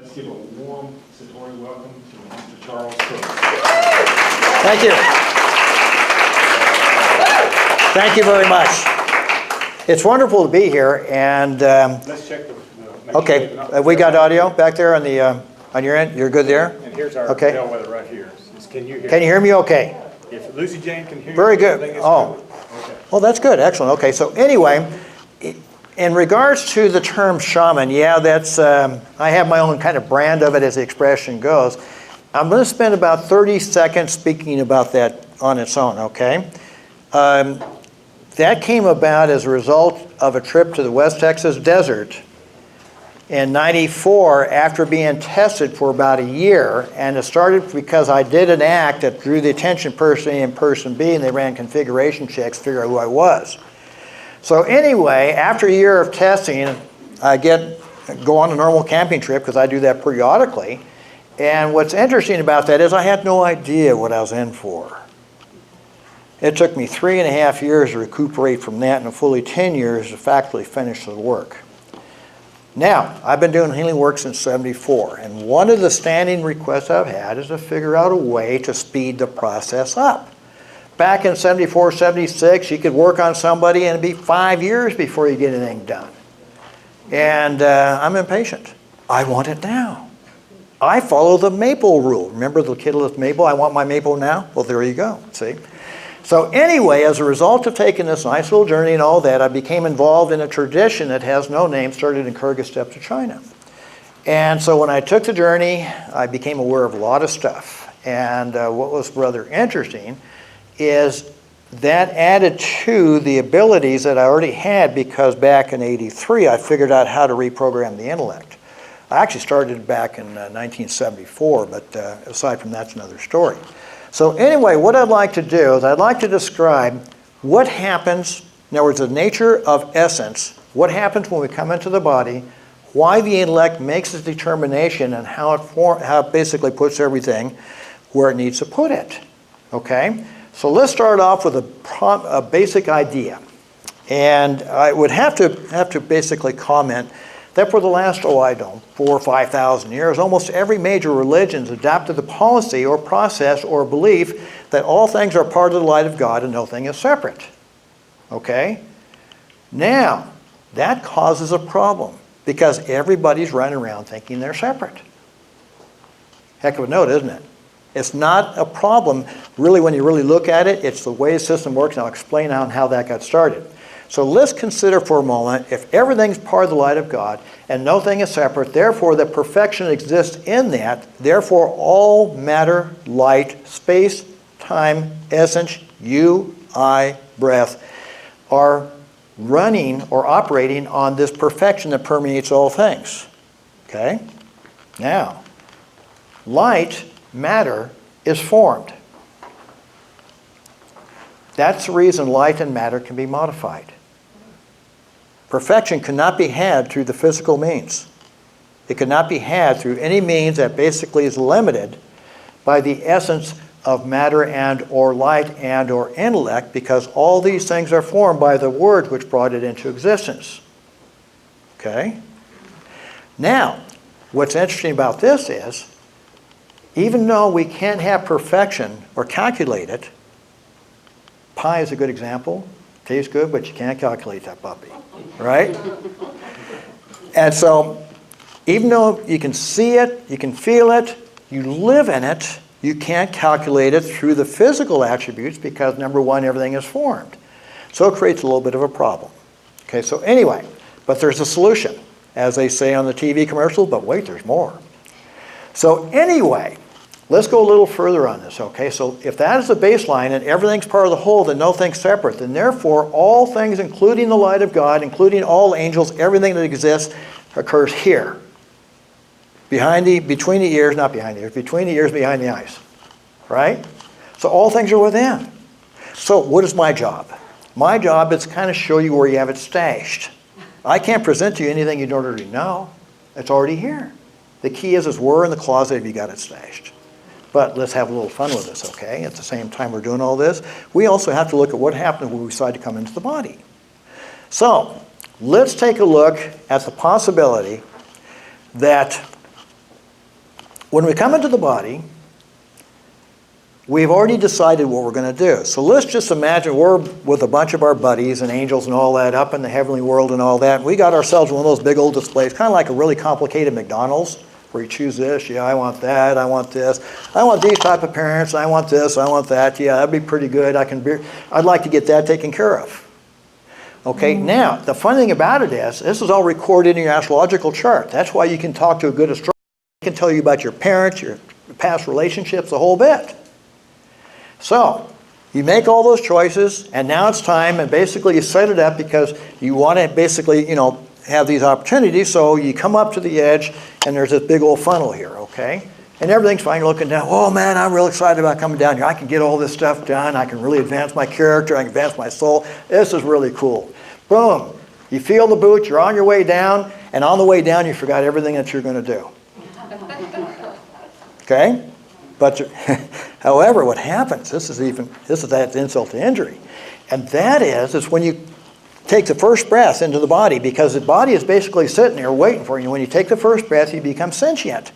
Let's give a warm Satori welcome to Mr. Charles Crooks. Thank you. Thank you very much. It's wonderful to be here, and Let's check the okay, we got audio back there on the on your end. You're good there. And here's our okay. bellwether right here. Can you hear? Can you hear me? Okay. If Lucy Jane can hear Very you, good. Oh, okay. Well, that's good. Excellent. Okay. So anyway, in regards to the term shaman, yeah, that's I have my own kind of brand of it, as the expression goes. I'm going to spend about 30 seconds speaking about that on its own. Okay. That came about as a result of a trip to the West Texas desert in '94 after being tested for about a year. And it started because I did an act that drew the attention of person A and person B, and they ran configuration checks to figure out who I was. So anyway, after a year of testing, I go on a normal camping trip because I do that periodically. And what's interesting about that is I had no idea what I was in for. It took me 3.5 years to recuperate from that and fully 10 years to factually finish the work. Now, I've been doing healing work since '74, and one of the standing requests I've had is to figure out a way to speed the process up. Back in '74, '76, you could work on somebody and it'd be 5 years before you get anything done. And I'm impatient. I want it now. I follow the maple rule. Remember the kid with maple? I want my maple now? Well, there you go, see? So anyway, as a result of taking this nice little journey and all that, I became involved in a tradition that has no name, started in Kyrgyz steppes of China. And so when I took the journey, I became aware of a lot of stuff. And what was rather interesting is that added to the abilities that I already had, because back in '83, I figured out how to reprogram the intellect. I actually started back in 1974, but aside from that, it's another story. So anyway, what I'd like to do is I'd like to describe what happens, in other words, the nature of essence, what happens when we come into the body, why the intellect makes its determination, and how it basically puts everything where it needs to put it. Okay? So let's start off with a basic idea. And I would have to basically comment that for the last, 4,000 or 5,000 years, almost every major religion has adopted the policy or process or belief that all things are part of the light of God and no thing is separate. Okay? Now, that causes a problem because everybody's running around thinking they're separate. Heck of a note, isn't it? It's not a problem, really, when you really look at it. It's the way the system works, and I'll explain how that got started. So let's consider for a moment, if everything's part of the light of God and no thing is separate, therefore that perfection exists in that, therefore all matter, light, space, time, essence, you, I, breath, are running or operating on this perfection that permeates all things. Okay? Now, light, matter, is formed. That's the reason light and matter can be modified. Perfection cannot be had through the physical means. It cannot be had through any means that basically is limited by the essence of matter and or light and or intellect, because all these things are formed by the word which brought it into existence. Okay? Now, what's interesting about this is, even though we can't have perfection or calculate it, pie is a good example. Tastes good, but you can't calculate that puppy, right? And so, even though you can see it, you can feel it, you live in it, you can't calculate it through the physical attributes because, number one, everything is formed. So it creates a little bit of a problem. Okay, so anyway, but there's a solution, as they say on the TV commercials, but wait, there's more. So anyway, let's go a little further on this, okay? So if that is the baseline and everything's part of the whole, then no thing's separate. Then therefore, all things, including the light of God, including all angels, everything that exists, occurs here. Between the ears, between the ears, behind the eyes. Right? So all things are within. So what is my job? My job is to kind of show you where you have it stashed. I can't present to you anything you don't already know. It's already here. The key is where in the closet have you got it stashed. But let's have a little fun with this, okay? At the same time we're doing all this, we also have to look at what happens when we decide to come into the body. So let's take a look at the possibility that when we come into the body, we've already decided what we're going to do. So let's just imagine we're with a bunch of our buddies and angels and all that up in the heavenly world and all that. And we got ourselves one of those big old displays, kind of like a really complicated McDonald's, where you choose this, yeah, I want that, I want this, I want these type of parents, I want this, I want that, yeah, that'd be pretty good. I'd like to get that taken care of. Okay, now, the fun thing about it is, this is all recorded in your astrological chart. That's why you can talk to a good astrologer. He can tell you about your parents, your past relationships, the whole bit. So, you make all those choices, and now it's time, and basically you set it up because you want to basically, have these opportunities, so you come up to the edge, and there's this big old funnel here, okay? And everything's fine, you're looking down, oh man, I'm real excited about coming down here. I can get all this stuff done, I can really advance my character, I can advance my soul. This is really cool. Boom, you feel the boot, you're on your way down, and on the way down you forgot everything that you're going to do. Okay? But, however, what happens, this is that insult to injury, and that is when you take the first breath into the body, because the body is basically sitting there waiting for you. When you take the first breath, you become sentient.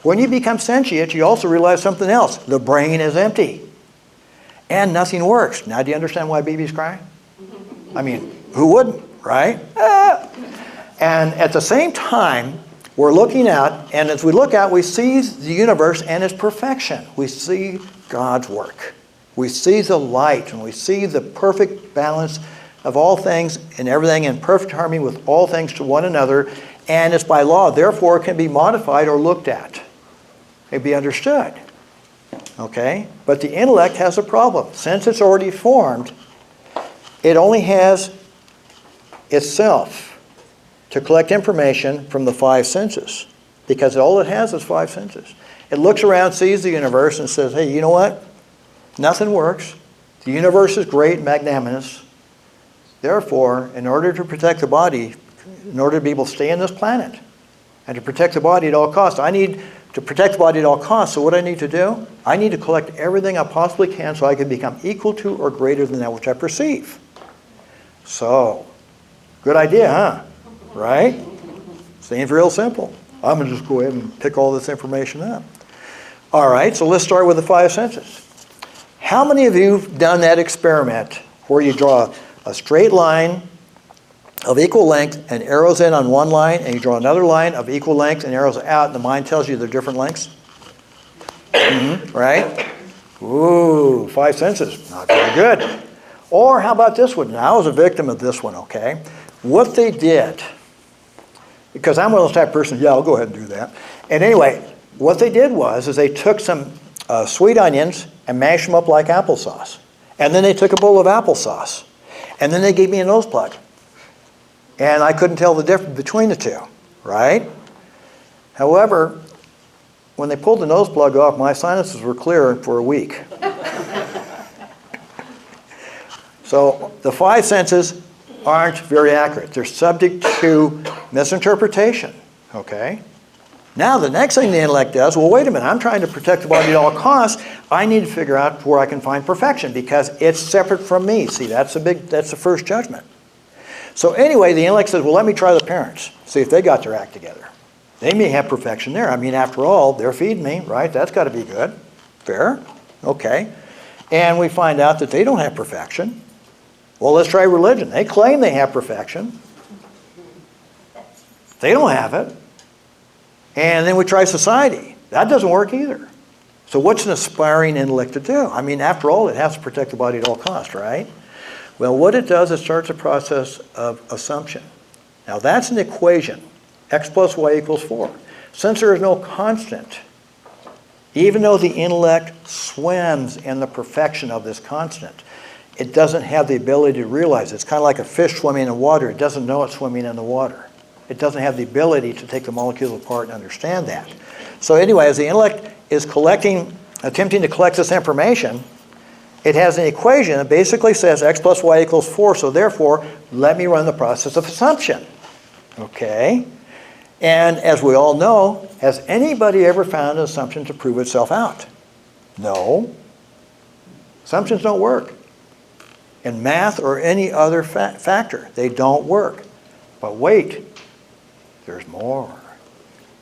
When you become sentient, you also realize something else. The brain is empty, and nothing works. Now, do you understand why babies cry? I mean, who wouldn't, right? And at the same time, we're looking out, and as we look out, we see the universe and its perfection. We see God's work. We see the light, and we see the perfect balance of all things and everything in perfect harmony with all things to one another, and it's by law, therefore it can be modified or looked at. It can be understood. Okay? But the intellect has a problem. Since it's already formed, it only has itself to collect information from the five senses, because all it has is five senses. It looks around, sees the universe, and says, hey, you know what? Nothing works. The universe is great, magnanimous. Therefore, in order to protect the body, in order to be able to stay on this planet, and to protect the body at all costs, I need to protect the body at all costs. So what I need to do? I need to collect everything I possibly can so I can become equal to or greater than that which I perceive. So, good idea, huh? Right? Seems real simple. I'm going to just go ahead and pick all this information up. All right, so let's start with the five senses. How many of you have done that experiment where you draw a straight line of equal length and arrows in on one line, and you draw another line of equal length and arrows out, and the mind tells you they're different lengths? Right? Ooh, five senses. Not very good. Or how about this one? Now, I was a victim of this one, okay? What they did, because I'm one of those type of persons, yeah, I'll go ahead and do that. And anyway, what they did was they took some sweet onions and mashed them up like applesauce. And then they took a bowl of applesauce. And then they gave me a nose plug. And I couldn't tell the difference between the two, right? However, when they pulled the nose plug off, my sinuses were clear for a week. So the five senses aren't very accurate. They're subject to misinterpretation, okay? Now the next thing the intellect does, well, wait a minute, I'm trying to protect the body at all costs. I need to figure out where I can find perfection because it's separate from me. See, that's the first judgment. So anyway, the intellect says, well, let me try the parents, see if they got their act together. They may have perfection there. I mean, after all, they're feeding me, right? That's got to be good. Fair? Okay. And we find out that they don't have perfection. Well, let's try religion. They claim they have perfection. They don't have it. And then we try society. That doesn't work either. So what's an aspiring intellect to do? I mean, after all, it has to protect the body at all costs, right? Well, what it does, it starts a process of assumption. Now, that's an equation. X plus Y equals 4. Since there is no constant, even though the intellect swims in the perfection of this constant, it doesn't have the ability to realize it. It's kind of like a fish swimming in water. It doesn't know it's swimming in the water. It doesn't have the ability to take the molecules apart and understand that. So anyway, as the intellect is attempting to collect this information, it has an equation that basically says X plus Y equals 4, so therefore, let me run the process of assumption. Okay? And as we all know, has anybody ever found an assumption to prove itself out? No. Assumptions don't work. In math or any other factor, they don't work. But wait, there's more.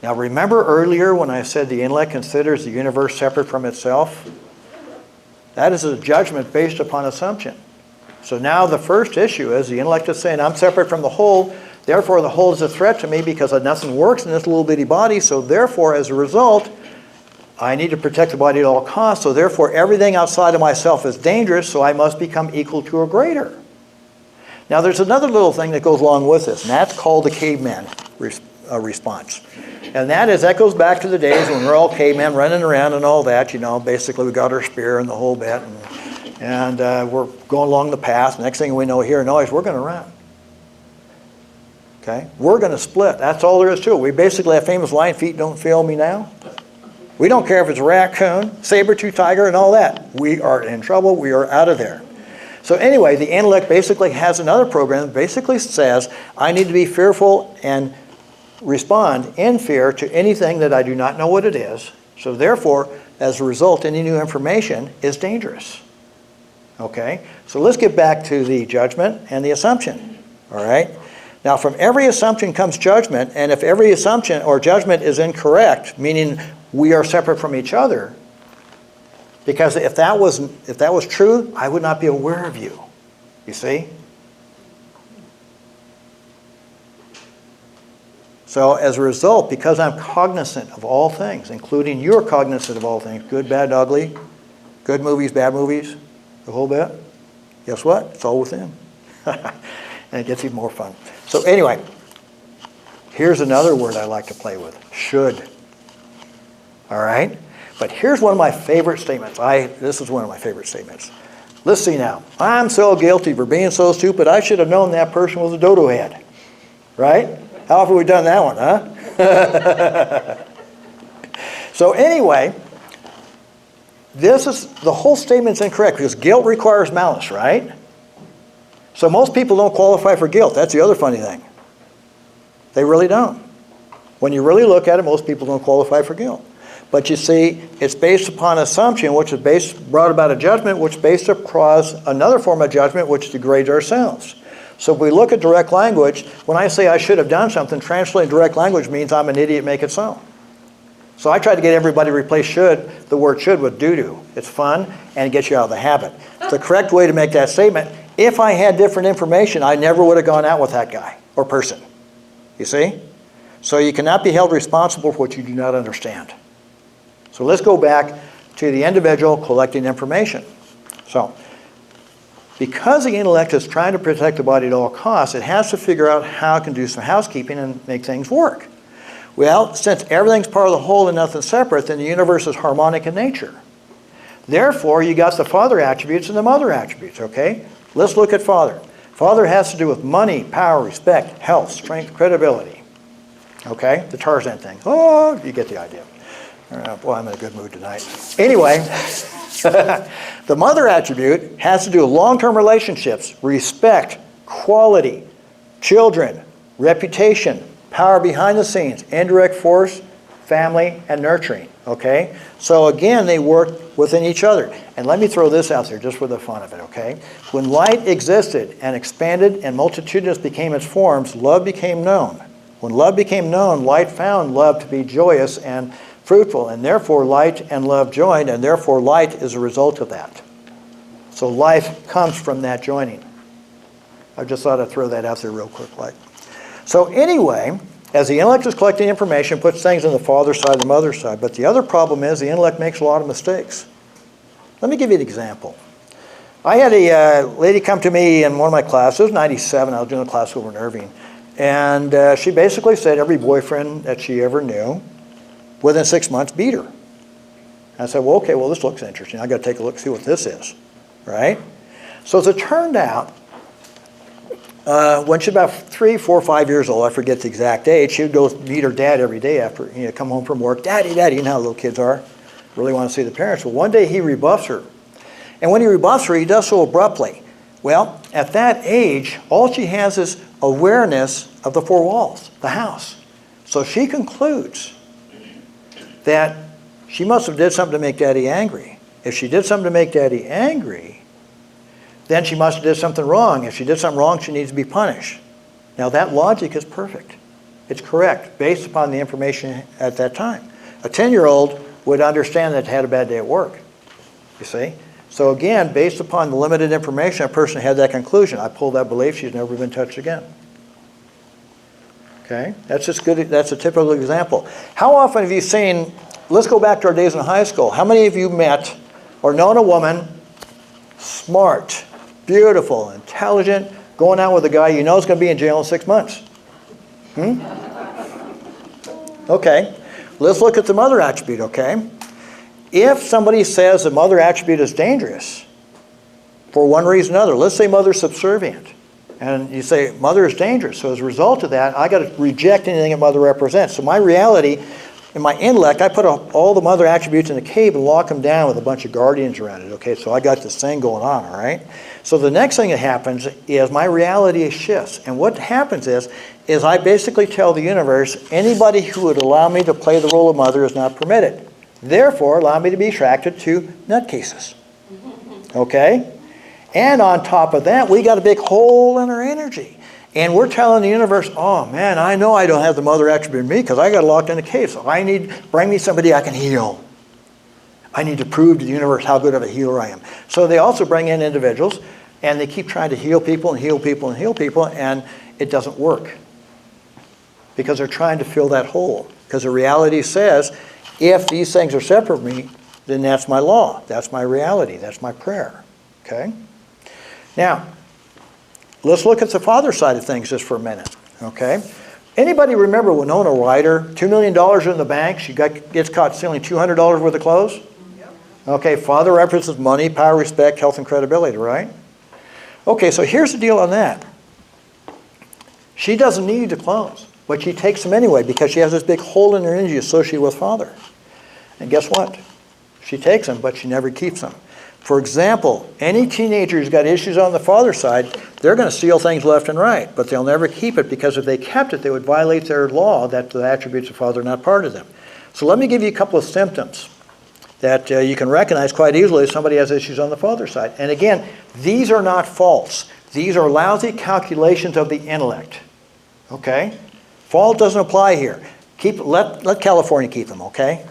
Now remember earlier when I said the intellect considers the universe separate from itself? That is a judgment based upon assumption. So now the first issue is the intellect is saying I'm separate from the whole, therefore the whole is a threat to me because nothing works in this little bitty body, so therefore as a result I need to protect the body at all costs, so therefore everything outside of myself is dangerous, so I must become equal to or greater. Now there's another little thing that goes along with this, and that's called the caveman response. And that goes back to the days when we're all cavemen running around and all that, basically we got our spear and the whole bit, and we're going along the path. Next thing we know, hear a noise, we're going to run. Okay? We're going to split. That's all there is to it. We basically have famous line, feet don't fail me now. We don't care if it's a raccoon, saber-tooth tiger, and all that. We are in trouble. We are out of there. So anyway, the intellect basically has another program that basically says, I need to be fearful and respond in fear to anything that I do not know what it is. So therefore, as a result, any new information is dangerous. Okay? So let's get back to the judgment and the assumption. All right? Now, from every assumption comes judgment, and if every assumption or judgment is incorrect, meaning we are separate from each other, because if that was true, I would not be aware of you. You see? So as a result, because I'm cognizant of all things, including you're cognizant of all things, good, bad, ugly, good movies, bad movies, the whole bit, guess what? It's all within. And it gets even more fun. So anyway, here's another word I like to play with, should. All right? But here's one of my favorite statements. This is one of my favorite statements. Let's see now. I'm so guilty for being so stupid, I should have known that person was a dodo head. Right? How often have we done that one, huh? So anyway, the whole statement's incorrect because guilt requires malice, right? So most people don't qualify for guilt. That's the other funny thing. They really don't. When you really look at it, most people don't qualify for guilt. But you see, it's based upon assumption, which is brought about a judgment, which based across another form of judgment, which degrades ourselves. So if we look at direct language, when I say I should have done something, translating direct language means I'm an idiot, make it so. So I try to get everybody to replace the word should with do. It's fun and it gets you out of the habit. The correct way to make that statement, if I had different information, I never would have gone out with that guy or person. You see? So you cannot be held responsible for what you do not understand. So let's go back to the individual collecting information. So, because the intellect is trying to protect the body at all costs, it has to figure out how it can do some housekeeping and make things work. Well, since everything's part of the whole and nothing separate, then the universe is harmonic in nature. Therefore, you got the father attributes and the mother attributes, okay? Let's look at father. Father has to do with money, power, respect, health, strength, credibility. Okay? The Tarzan thing. Oh, you get the idea. Boy, I'm in a good mood tonight. Anyway, the mother attribute has to do with long-term relationships, respect, quality, children, reputation, power behind the scenes, indirect force, family, and nurturing. Okay? So again, they work within each other. And let me throw this out there just for the fun of it, okay? When light existed and expanded and multitudinous became its forms, love became known. When love became known, light found love to be joyous and fruitful, and therefore light and love joined, and therefore light is a result of that. So life comes from that joining. I just thought I'd throw that out there real quick. So anyway, as the intellect is collecting information, puts things on the father's side, the mother's side. But the other problem is the intellect makes a lot of mistakes. Let me give you an example. I had a lady come to me in one of my classes. It was 97. I was doing a class over in Irving. And she basically said every boyfriend that she ever knew, within 6 months, beat her. I said, well, okay, well, this looks interesting. I got to take a look, see what this is, right? So as it turned out, when she was about 3, 4, 5 years old, I forget the exact age, she would go meet her dad every day after, come home from work. Daddy, Daddy, you know how little kids are. Really want to see the parents. Well, one day he rebuffs her. And when he rebuffs her, he does so abruptly. Well, at that age, all she has is awareness of the four walls, the house. So she concludes that she must have did something to make Daddy angry. If she did something to make Daddy angry, then she must have did something wrong. If she did something wrong, she needs to be punished. Now that logic is perfect. it's correct based upon the information at that time. A 10-year-old would understand that it had a bad day at work, you see? So again, based upon the limited information, a person had that conclusion. I pulled that belief, she's never been touched again. Okay, that's just good. That's a typical example. How often have you seen, let's go back to our days in high school. How many of you met or known a woman, smart, beautiful, intelligent, going out with a guy you know is going to be in jail in 6 months? Okay, let's look at the mother attribute, okay? If somebody says the mother attribute is dangerous for one reason or another, let's say mother's subservient, and you say mother is dangerous, so as a result of that, I got to reject anything that mother represents. So my reality, in my intellect, I put all the mother attributes in a cave and lock them down with a bunch of guardians around it, okay? So I got this thing going on, all right? So the next thing that happens is my reality shifts, and what happens is I basically tell the universe, anybody who would allow me to play the role of mother is not permitted. Therefore, allow me to be attracted to nutcases. Okay? And on top of that, we got a big hole in our energy. And we're telling the universe, oh man, I know I don't have the mother attribute in me because I got locked in a cave. So bring me somebody I can heal. I need to prove to the universe how good of a healer I am. So they also bring in individuals and they keep trying to heal people and heal people and heal people, and it doesn't work. Because they're trying to fill that hole. Because the reality says, if these things are separate from me, then that's my law. That's my reality. That's my prayer. Okay? Now, let's look at the father side of things just for a minute. Okay? Anybody remember Winona Ryder? $2 million in the bank. She gets caught stealing $200 worth of clothes? Yep. Okay, father represents money, power, respect, health, and credibility, right? Okay, so here's the deal on that. She doesn't need the clothes, but she takes them anyway because she has this big hole in her energy associated with father. And guess what? She takes them, but she never keeps them. For example, any teenager who's got issues on the father side, they're going to steal things left and right, but they'll never keep it because if they kept it, they would violate their law that the attributes of father are not part of them. So let me give you a couple of symptoms that you can recognize quite easily if somebody has issues on the father side. And again, these are not false. These are lousy calculations of the intellect. Okay? Fault doesn't apply here. Let California keep them, okay?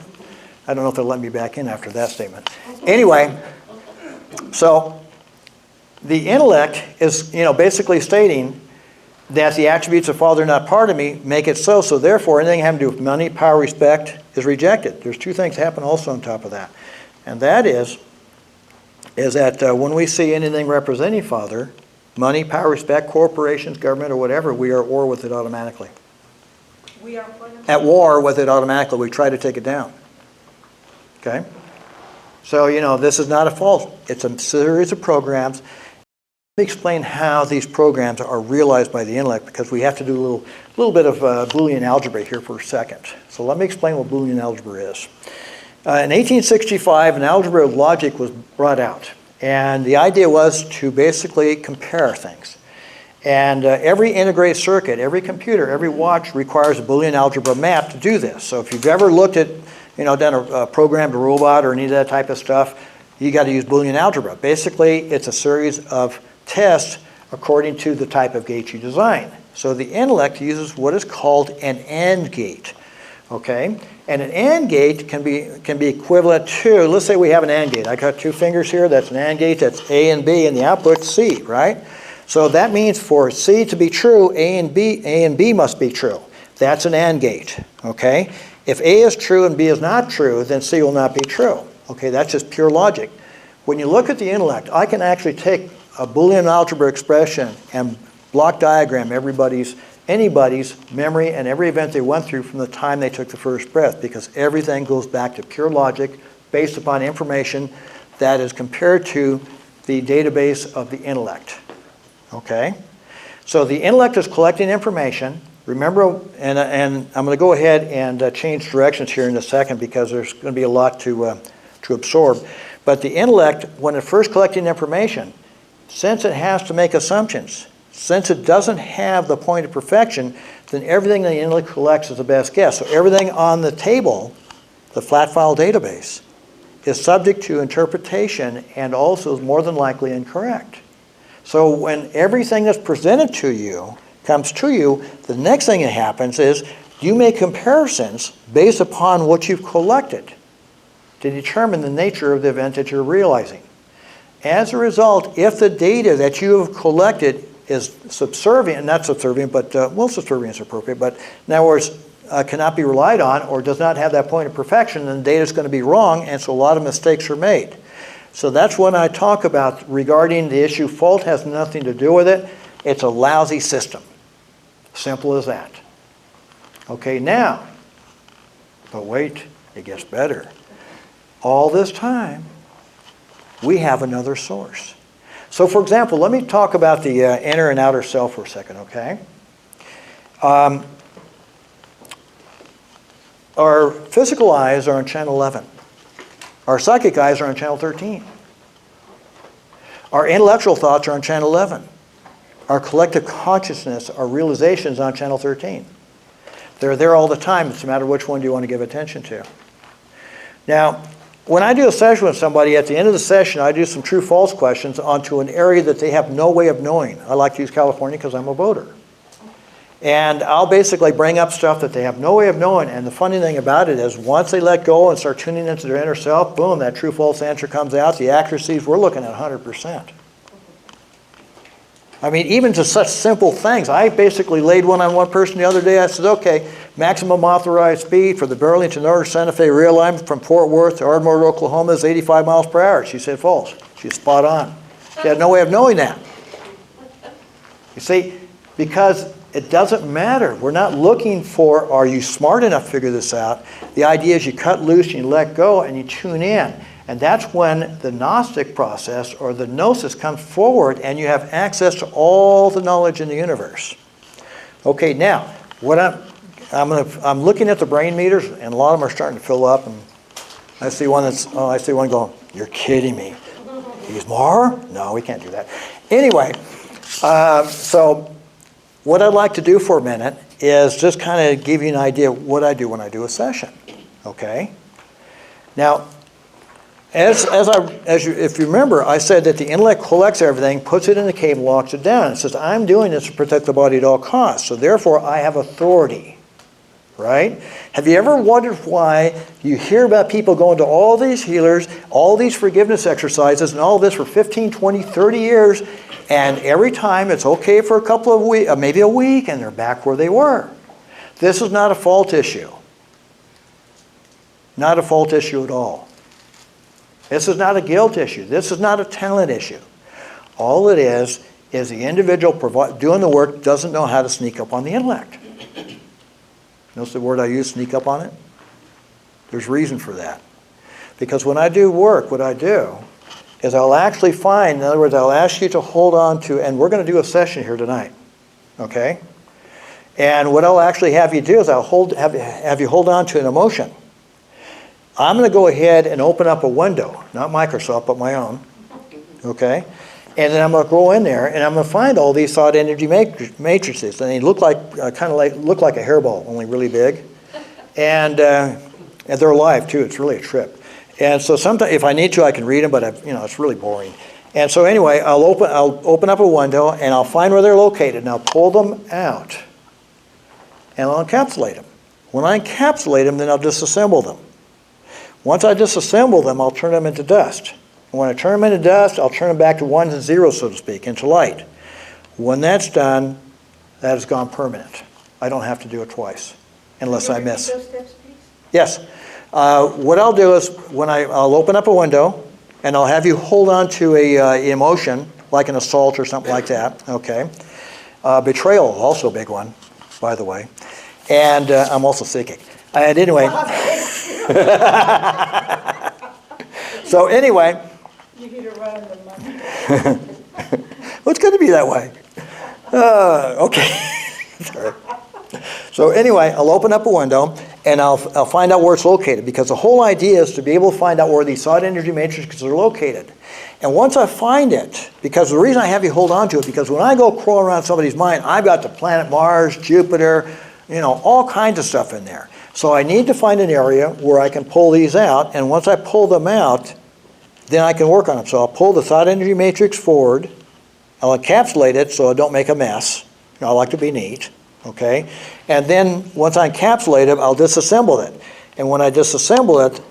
I don't know if they'll let me back in after that statement. Anyway, so the intellect is, basically stating that the attributes of father are not part of me make it so. So therefore, anything having to do with money, power, respect is rejected. There's two things happen also on top of that. And that is that when we see anything representing father, money, power, respect, corporations, government, or whatever, we are at war with it automatically. We are at war with it automatically. We try to take it down. Okay? So, this is not a fault. It's a series of programs. Let me explain how these programs are realized by the intellect because we have to do a little bit of Boolean algebra here for a second. So let me explain what Boolean algebra is. In 1865, an algebra of logic was brought out. And the idea was to basically compare things. And every integrated circuit, every computer, every watch requires a Boolean algebra map to do this. So if you've ever looked at, done a programmed robot or any of that type of stuff, you got to use Boolean algebra. Basically, it's a series of tests according to the type of gate you design. So the intellect uses what is called an AND gate. Okay? And an AND gate can be equivalent to, let's say we have an AND gate. I got two fingers here, that's an AND gate, that's A and B, and the output's C, right? So that means for C to be true, A and B must be true. That's an AND gate, okay? If A is true and B is not true, then C will not be true. Okay, that's just pure logic. When you look at the intellect, I can actually take a Boolean algebra expression and block diagram anybody's memory and every event they went through from the time they took the first breath, because everything goes back to pure logic based upon information that is compared to the database of the intellect. Okay? So the intellect is collecting information. Remember, and I'm going to go ahead and change directions here in a second because there's going to be a lot to absorb. But the intellect, when it first collecting information, since it has to make assumptions, since it doesn't have the point of perfection, then everything the intellect collects is the best guess. So everything on the table, the flat file database, is subject to interpretation and also is more than likely incorrect. So when everything that's presented to you comes to you, the next thing that happens is you make comparisons based upon what you've collected to determine the nature of the event that you're realizing. As a result, if the data that you have collected is subservient, not subservient, but, well, subservient is appropriate, but in other words, cannot be relied on or does not have that point of perfection, then the data is going to be wrong, and so a lot of mistakes are made. So that's what I talk about regarding the issue. Fault has nothing to do with it. It's a lousy system. Simple as that. Okay, now, but wait, it gets better. All this time, we have another source. So for example, let me talk about the inner and outer self for a second, okay? Our physical eyes are on channel 11. Our psychic eyes are on channel 13. Our intellectual thoughts are on channel 11. Our collective consciousness, our realizations on channel 13. They're there all the time. It's a matter of which one do you want to give attention to. Now, when I do a session with somebody, at the end of the session, I do some true-false questions onto an area that they have no way of knowing. I like to use California because I'm a voter. And I'll basically bring up stuff that they have no way of knowing. And the funny thing about it is once they let go and start tuning into their inner self, boom, that true-false answer comes out. The accuracies, we're looking at 100%. I mean, even to such simple things. I basically laid one on one person the other day. I said, okay, maximum authorized speed for the Burlington Northern Santa Fe rail line from Fort Worth to Ardmore, Oklahoma is 85 miles per hour. She said false. She's spot on. She had no way of knowing that. You see, because it doesn't matter. We're not looking for, are you smart enough to figure this out? The idea is you cut loose and you let go and you tune in. And that's when the Gnostic process or the Gnosis comes forward and you have access to all the knowledge in the universe. Okay, now, what I'm looking at the brain meters, and a lot of them are starting to fill up. And I see one I see one going, you're kidding me. He's more? No, we can't do that. Anyway, so what I'd like to do for a minute is just kind of give you an idea of what I do when I do a session. Okay? Now, if you remember, I said that the intellect collects everything, puts it in the cave, and locks it down. It says, I'm doing this to protect the body at all costs, so therefore I have authority. Right? Have you ever wondered why you hear about people going to all these healers, all these forgiveness exercises, and all this for 15, 20, 30 years, and every time it's okay for a couple of weeks, maybe a week, and they're back where they were? This is not a fault issue. Not a fault issue at all. This is not a guilt issue. This is not a talent issue. All it is the individual doing the work doesn't know how to sneak up on the intellect. Notice the word I use, sneak up on it? There's reason for that. Because when I do work, what I do is I'll actually find, in other words, I'll ask you to hold on to, and we're going to do a session here tonight, okay? And what I'll actually have you do is I'll have you hold on to an emotion. I'm going to go ahead and open up a window, not Microsoft, but my own, okay? And then I'm going to go in there and I'm going to find all these thought energy matrices, and they look like look like a hairball, only really big, and they're alive too. It's really a trip. And so sometimes, if I need to, I can read them, but it's really boring. And so anyway, I'll open up a window and I'll find where they're located, and I'll pull them out, and I'll encapsulate them. When I encapsulate them, then I'll disassemble them. Once I disassemble them, I'll turn them into dust. And when I turn them into dust, I'll turn them back to ones and zeros, so to speak, into light. When that's done, that has gone permanent. I don't have to do it twice, unless I miss. Those steps, please? Yes. What I'll do is, I'll open up a window, and I'll have you hold on to a emotion, like an assault or something like that, okay? Betrayal, also a big one, by the way. And I'm also psychic. And anyway. So anyway. You need to run the money. Well, it's going to be that way. Okay. Sorry. So anyway, I'll open up a window and I'll find out where it's located, because the whole idea is to be able to find out where these thought energy matrices are located. And once I find it, because the reason I have you hold on to it, because when I go crawl around somebody's mind, I've got the planet Mars, Jupiter, all kinds of stuff in there. So I need to find an area where I can pull these out, and once I pull them out, then I can work on them. So I'll pull the thought energy matrix forward, I'll encapsulate it so I don't make a mess, I like to be neat, okay? And then once I encapsulate it, I'll disassemble it. And when I disassemble it,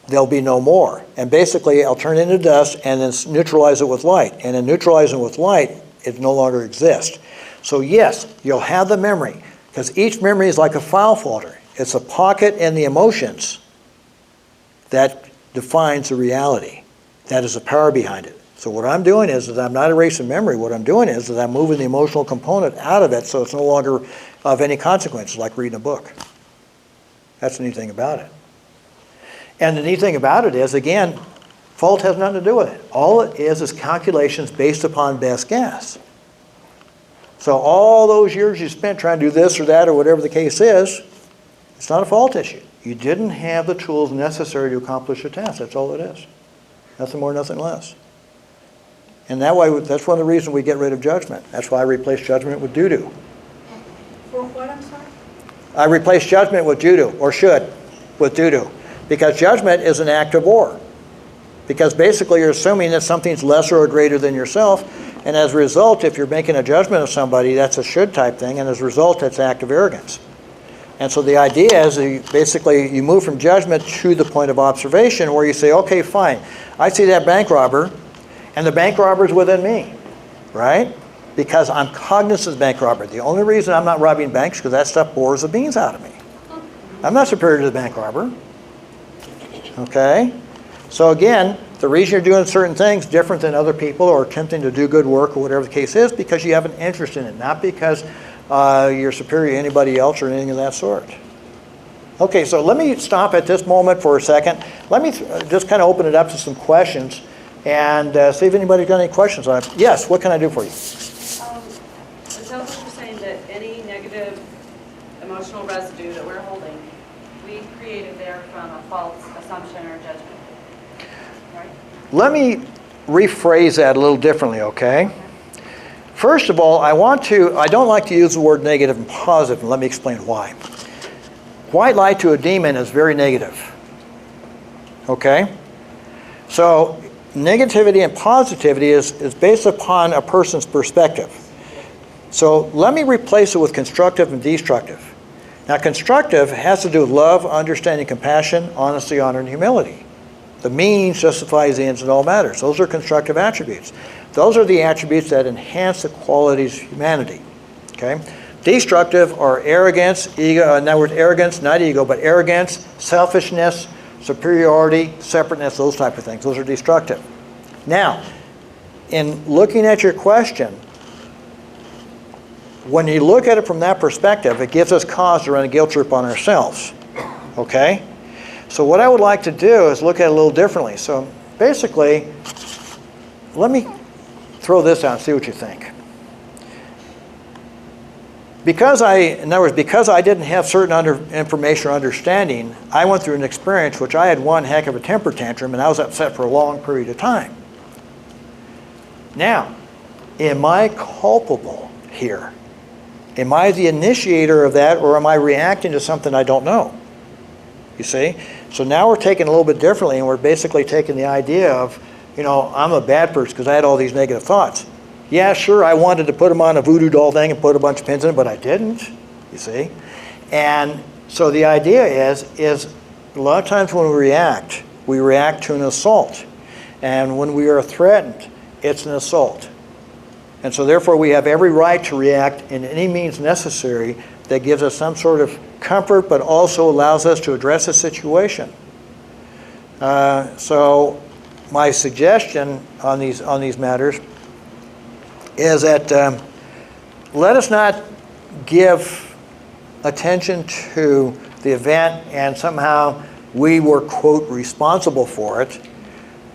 there'll be no more. And basically, I'll turn it into dust and then neutralize it with light. And in neutralizing with light, it no longer exists. So yes, you'll have the memory, because each memory is like a file folder. It's a pocket in the emotions that defines the reality. That is the power behind it. So what I'm doing is I'm not erasing memory. What I'm doing is I'm moving the emotional component out of it so it's no longer of any consequence, like reading a book. That's the neat thing about it. And the neat thing about it is, again, fault has nothing to do with it. All it is calculations based upon best guess. So all those years you spent trying to do this or that or whatever the case is, it's not a fault issue. You didn't have the tools necessary to accomplish the task. That's all it is. Nothing more, nothing less. And that way, that's one of the reasons we get rid of judgment. That's why I replace judgment with doo-doo. For what, I'm sorry? I replace judgment with doo-doo, or should, with doo-doo. Because judgment is an act of war. Because basically you're assuming that something's lesser or greater than yourself, and as a result, if you're making a judgment of somebody, that's a should type thing, and as a result, that's an act of arrogance. And so the idea is you move from judgment to the point of observation where you say, okay, fine, I see that bank robber, and the bank robber is within me, right? Because I'm cognizant of bank robber. The only reason I'm not robbing banks is because that stuff bores the beans out of me. I'm not superior to the bank robber. Okay? So again, the reason you're doing certain things different than other people or attempting to do good work or whatever the case is because you have an interest in it, not because you're superior to anybody else or anything of that sort. Okay, so let me stop at this moment for a second. Let me just kind of open it up to some questions and see if anybody's got any questions on it. Yes, what can I do for you? It sounds like you're saying that any negative emotional residue that we're holding, we created there from a false assumption or judgment, right? Let me rephrase that a little differently, okay? First of all, I don't like to use the word negative and positive, and let me explain why. White light to a demon is very negative, okay? So negativity and positivity is based upon a person's perspective. So let me replace it with constructive and destructive. Now constructive has to do with love, understanding, compassion, honesty, honor, and humility. The means justifies the ends in all matters. Those are constructive attributes. Those are the attributes that enhance the qualities of humanity. Okay? Destructive are arrogance, ego, in other words, arrogance, not ego, but arrogance, selfishness, superiority, separateness, those type of things. Those are destructive. Now, in looking at your question, when you look at it from that perspective, it gives us cause to run a guilt trip on ourselves. Okay? So what I would like to do is look at it a little differently. So basically, let me throw this out and see what you think. Because I didn't have certain information or understanding, I went through an experience which I had one heck of a temper tantrum and I was upset for a long period of time. Now, am I culpable here? Am I the initiator of that or am I reacting to something I don't know? You see? So now we're taking it a little bit differently and we're basically taking the idea of, I'm a bad person because I had all these negative thoughts. Yeah, sure, I wanted to put them on a voodoo doll thing and put a bunch of pins in it, but I didn't, you see? And so the idea is a lot of times when we react to an assault. And when we are threatened, it's an assault. And so therefore we have every right to react in any means necessary that gives us some sort of comfort, but also allows us to address a situation. So my suggestion on these matters is that let us not give attention to the event and somehow we were, quote, responsible for it.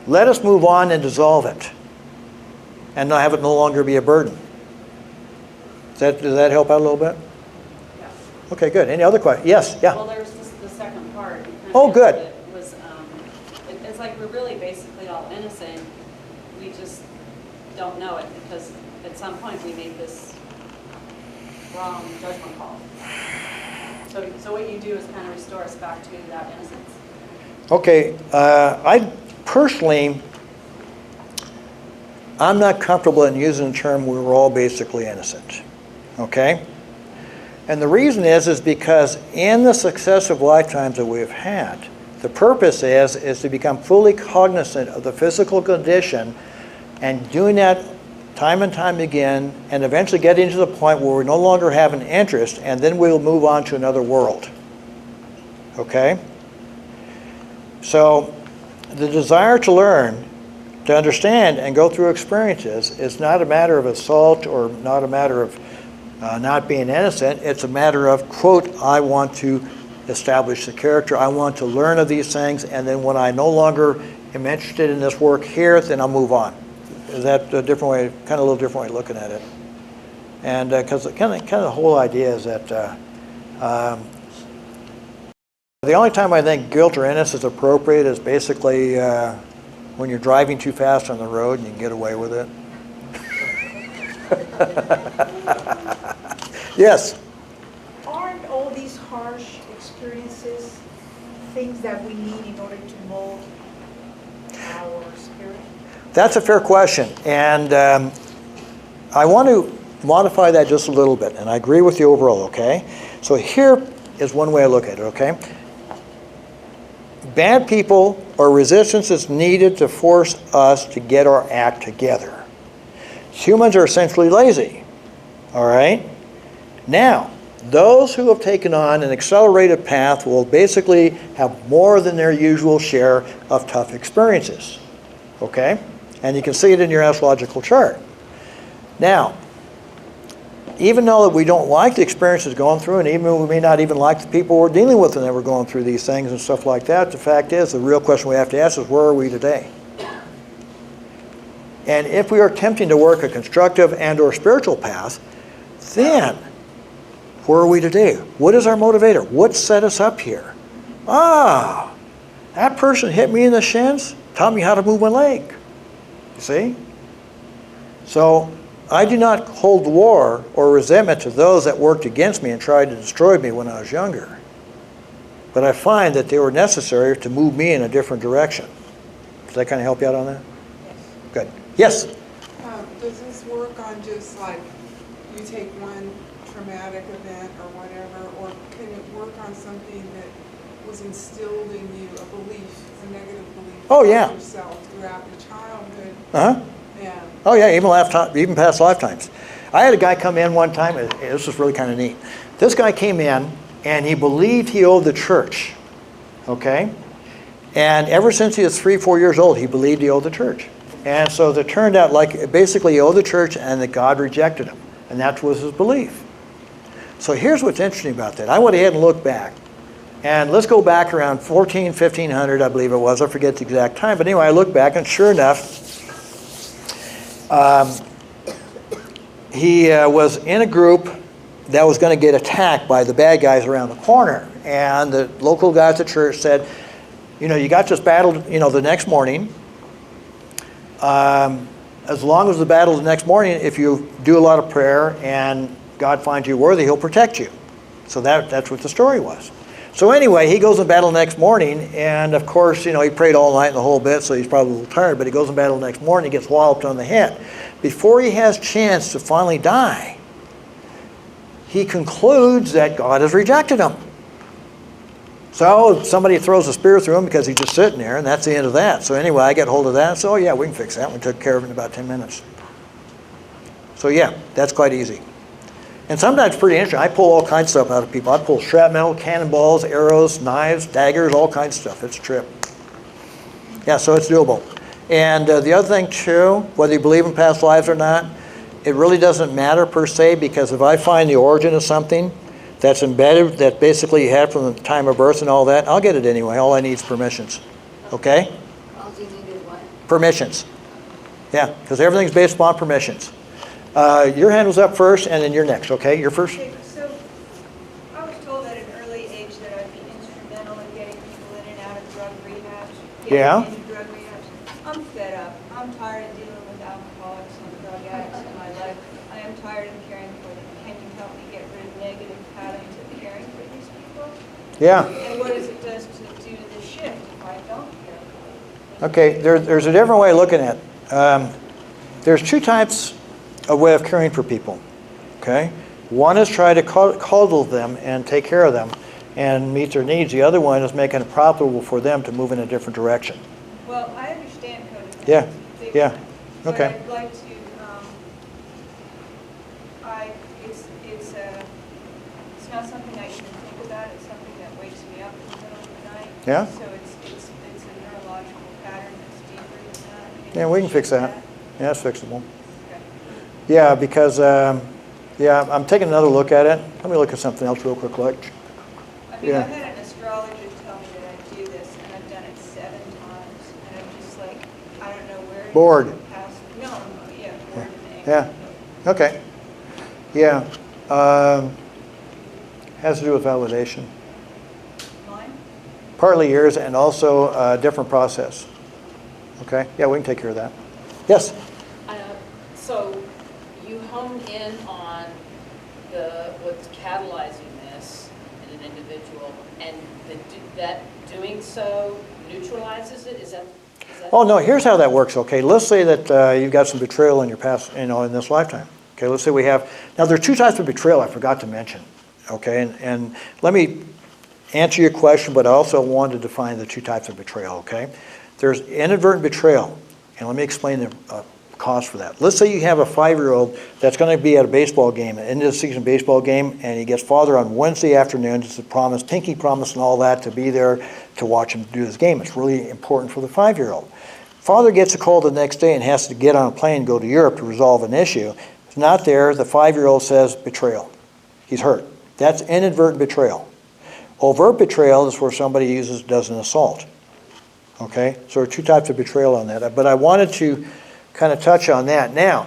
Let us move on and dissolve it and not have it no longer be a burden. Does that help out a little bit? Yeah. Okay, good. Any other questions? Yes, yeah. Well, there's the second part. Oh, good. It was, it's like we're really basically all innocent. We just don't know it because at some point we made this wrong judgment call. So what you do is kind of restore us back to that innocence. Okay, I'm not comfortable in using the term we were all basically innocent. okay? And the reason is because in the successive lifetimes that we've had, the purpose is to become fully cognizant of the physical condition and doing that time and time again, and eventually getting to the point where we no longer have an interest, and then we'll move on to another world. Okay? So the desire to learn, to understand and go through experiences is not a matter of assault or not a matter of not being innocent. It's a matter of, quote, I want to establish the character. I want to learn of these things, and then when I no longer am interested in this work here, then I'll move on. Is that a different way, kind of a little different way of looking at it? And because kind of the whole idea is that the only time I think guilt or innocence is appropriate is basically when you're driving too fast on the road and you can get away with it. Yes? Aren't all these harsh experiences things that we need in order to mold our spirit? That's a fair question, and I want to modify that just a little bit, and I agree with you overall, okay? So here is one way I look at it, okay? Bad people or resistance is needed to force us to get our act together. Humans are essentially lazy, all right? Now, those who have taken on an accelerated path will basically have more than their usual share of tough experiences, okay? And you can see it in your astrological chart. Now, even though that we don't like the experiences going through, and even we may not even like the people we're dealing with and that we're going through these things and stuff like that, the fact is, the real question we have to ask is, where are we today? And if we are attempting to work a constructive and or spiritual path, then where are we today? What is our motivator? What set us up here? Ah, that person hit me in the shins, taught me how to move my leg. You see? So I do not hold war or resentment to those that worked against me and tried to destroy me when I was younger. But I find that they were necessary to move me in a different direction. Does that kind of help you out on that? Yes. Good. Yes? Does this work on just like you take one traumatic event or whatever, or can it work on something that was instilled in you, a belief, a negative belief Oh, about yeah. yourself throughout your childhood? Uh-huh. And Oh yeah, even past lifetimes. I had a guy come in one time, this was really kind of neat. This guy came in and he believed he owed the church, okay? And ever since he was 3, 4 years old, he believed he owed the church. And so it turned out like basically he owed the church and that God rejected him. And that was his belief. So here's what's interesting about that. I went ahead and looked back. And let's go back around 1500, I believe it was. I forget the exact time. But anyway, I looked back and sure enough, he was in a group that was going to get attacked by the bad guys around the corner. And the local guys at church said, you know, you got this battle, you know, the next morning. As long as the battle is the next morning, if you do a lot of prayer and God finds you worthy, he'll protect you. So that's what the story was. So anyway, he goes in battle the next morning, and of course, you know, he prayed all night and the whole bit, so he's probably a little tired, but he goes in battle the next morning, he gets walloped on the head. Before he has a chance to finally die, he concludes that God has rejected him. So somebody throws a spear through him because he's just sitting there, and that's the end of that. So anyway, I get hold of that, so yeah, we can fix that. We took care of it in about 10 minutes. So yeah, that's quite easy. And sometimes it's pretty interesting. I pull all kinds of stuff out of people. I pull shrapnel, cannonballs, arrows, knives, daggers, all kinds of stuff. It's a trip. Yeah, so it's doable. And the other thing too, whether you believe in past lives or not, it really doesn't matter per se, because if I find the origin of something that's embedded, that basically you had from the time of birth and all that, I'll get it anyway. All I need is permissions. Okay? All you need is what? Permissions. Yeah, because everything's based upon permissions. Your hand was up first, and then you're next, okay? You're first. Okay, so I was told at an early age that I'd be instrumental in getting people in and out of drug rehabs. Yeah. Getting into drug rehabs. I'm fed up. I'm tired of dealing with alcoholics and drug addicts in my life. I am tired of caring for them. Can you help me get rid of negative patterns of caring for these people? Yeah. And what does it does to do to the shift if I don't care for them? Okay, there's a different way of looking at it. There's two types a way of caring for people, okay? One is try to cuddle them and take care of them and meet their needs. The other one is making it profitable for them to move in a different direction. Well, I understand codependency. Yeah, big yeah, time, but okay. I'd like to, it's not something I even think about, it's something that wakes me up in the middle of the night. Yeah? So it's a neurological pattern that's deeper than that. Yeah, we can fix that. Yeah, it's fixable. Okay. Yeah, because, yeah, I'm taking another look at it. Let me look at something else real quick, like. I mean, Yeah. I've had an astrologer tell me that I do this, and I've done it 7 times, and I'm just like, I don't know where it is. Bored. No, yeah, bored and Yeah, angry. okay. Yeah. Has to do with validation. Mine? Partly yours and also a different process. Okay? Yeah, we can take care of that. Yes? So you honed in on what's catalyzing this in an individual, and that doing so neutralizes it? Is that? Oh, no, here's how that works, okay? Let's say that you've got some betrayal in your past, in this lifetime. Okay, let's say we have, now there are 2 types of betrayal I forgot to mention, okay? And let me answer your question, but I also want to define the 2 types of betrayal, okay? There's inadvertent betrayal, and let me explain the cause for that. Let's say you have a 5-year-old that's going to be at a baseball game, an end of the season baseball game, and he gets father on Wednesday afternoon, it's a promise, pinky promise and all that, to be there to watch him do this game. It's really important for the 5-year-old. Father gets a call the next day and has to get on a plane and go to Europe to resolve an issue. He's not there, the 5-year-old says betrayal. He's hurt. That's inadvertent betrayal. Overt betrayal is where somebody does an assault. Okay? So there are 2 types of betrayal on that. But I wanted to kind of touch on that. Now,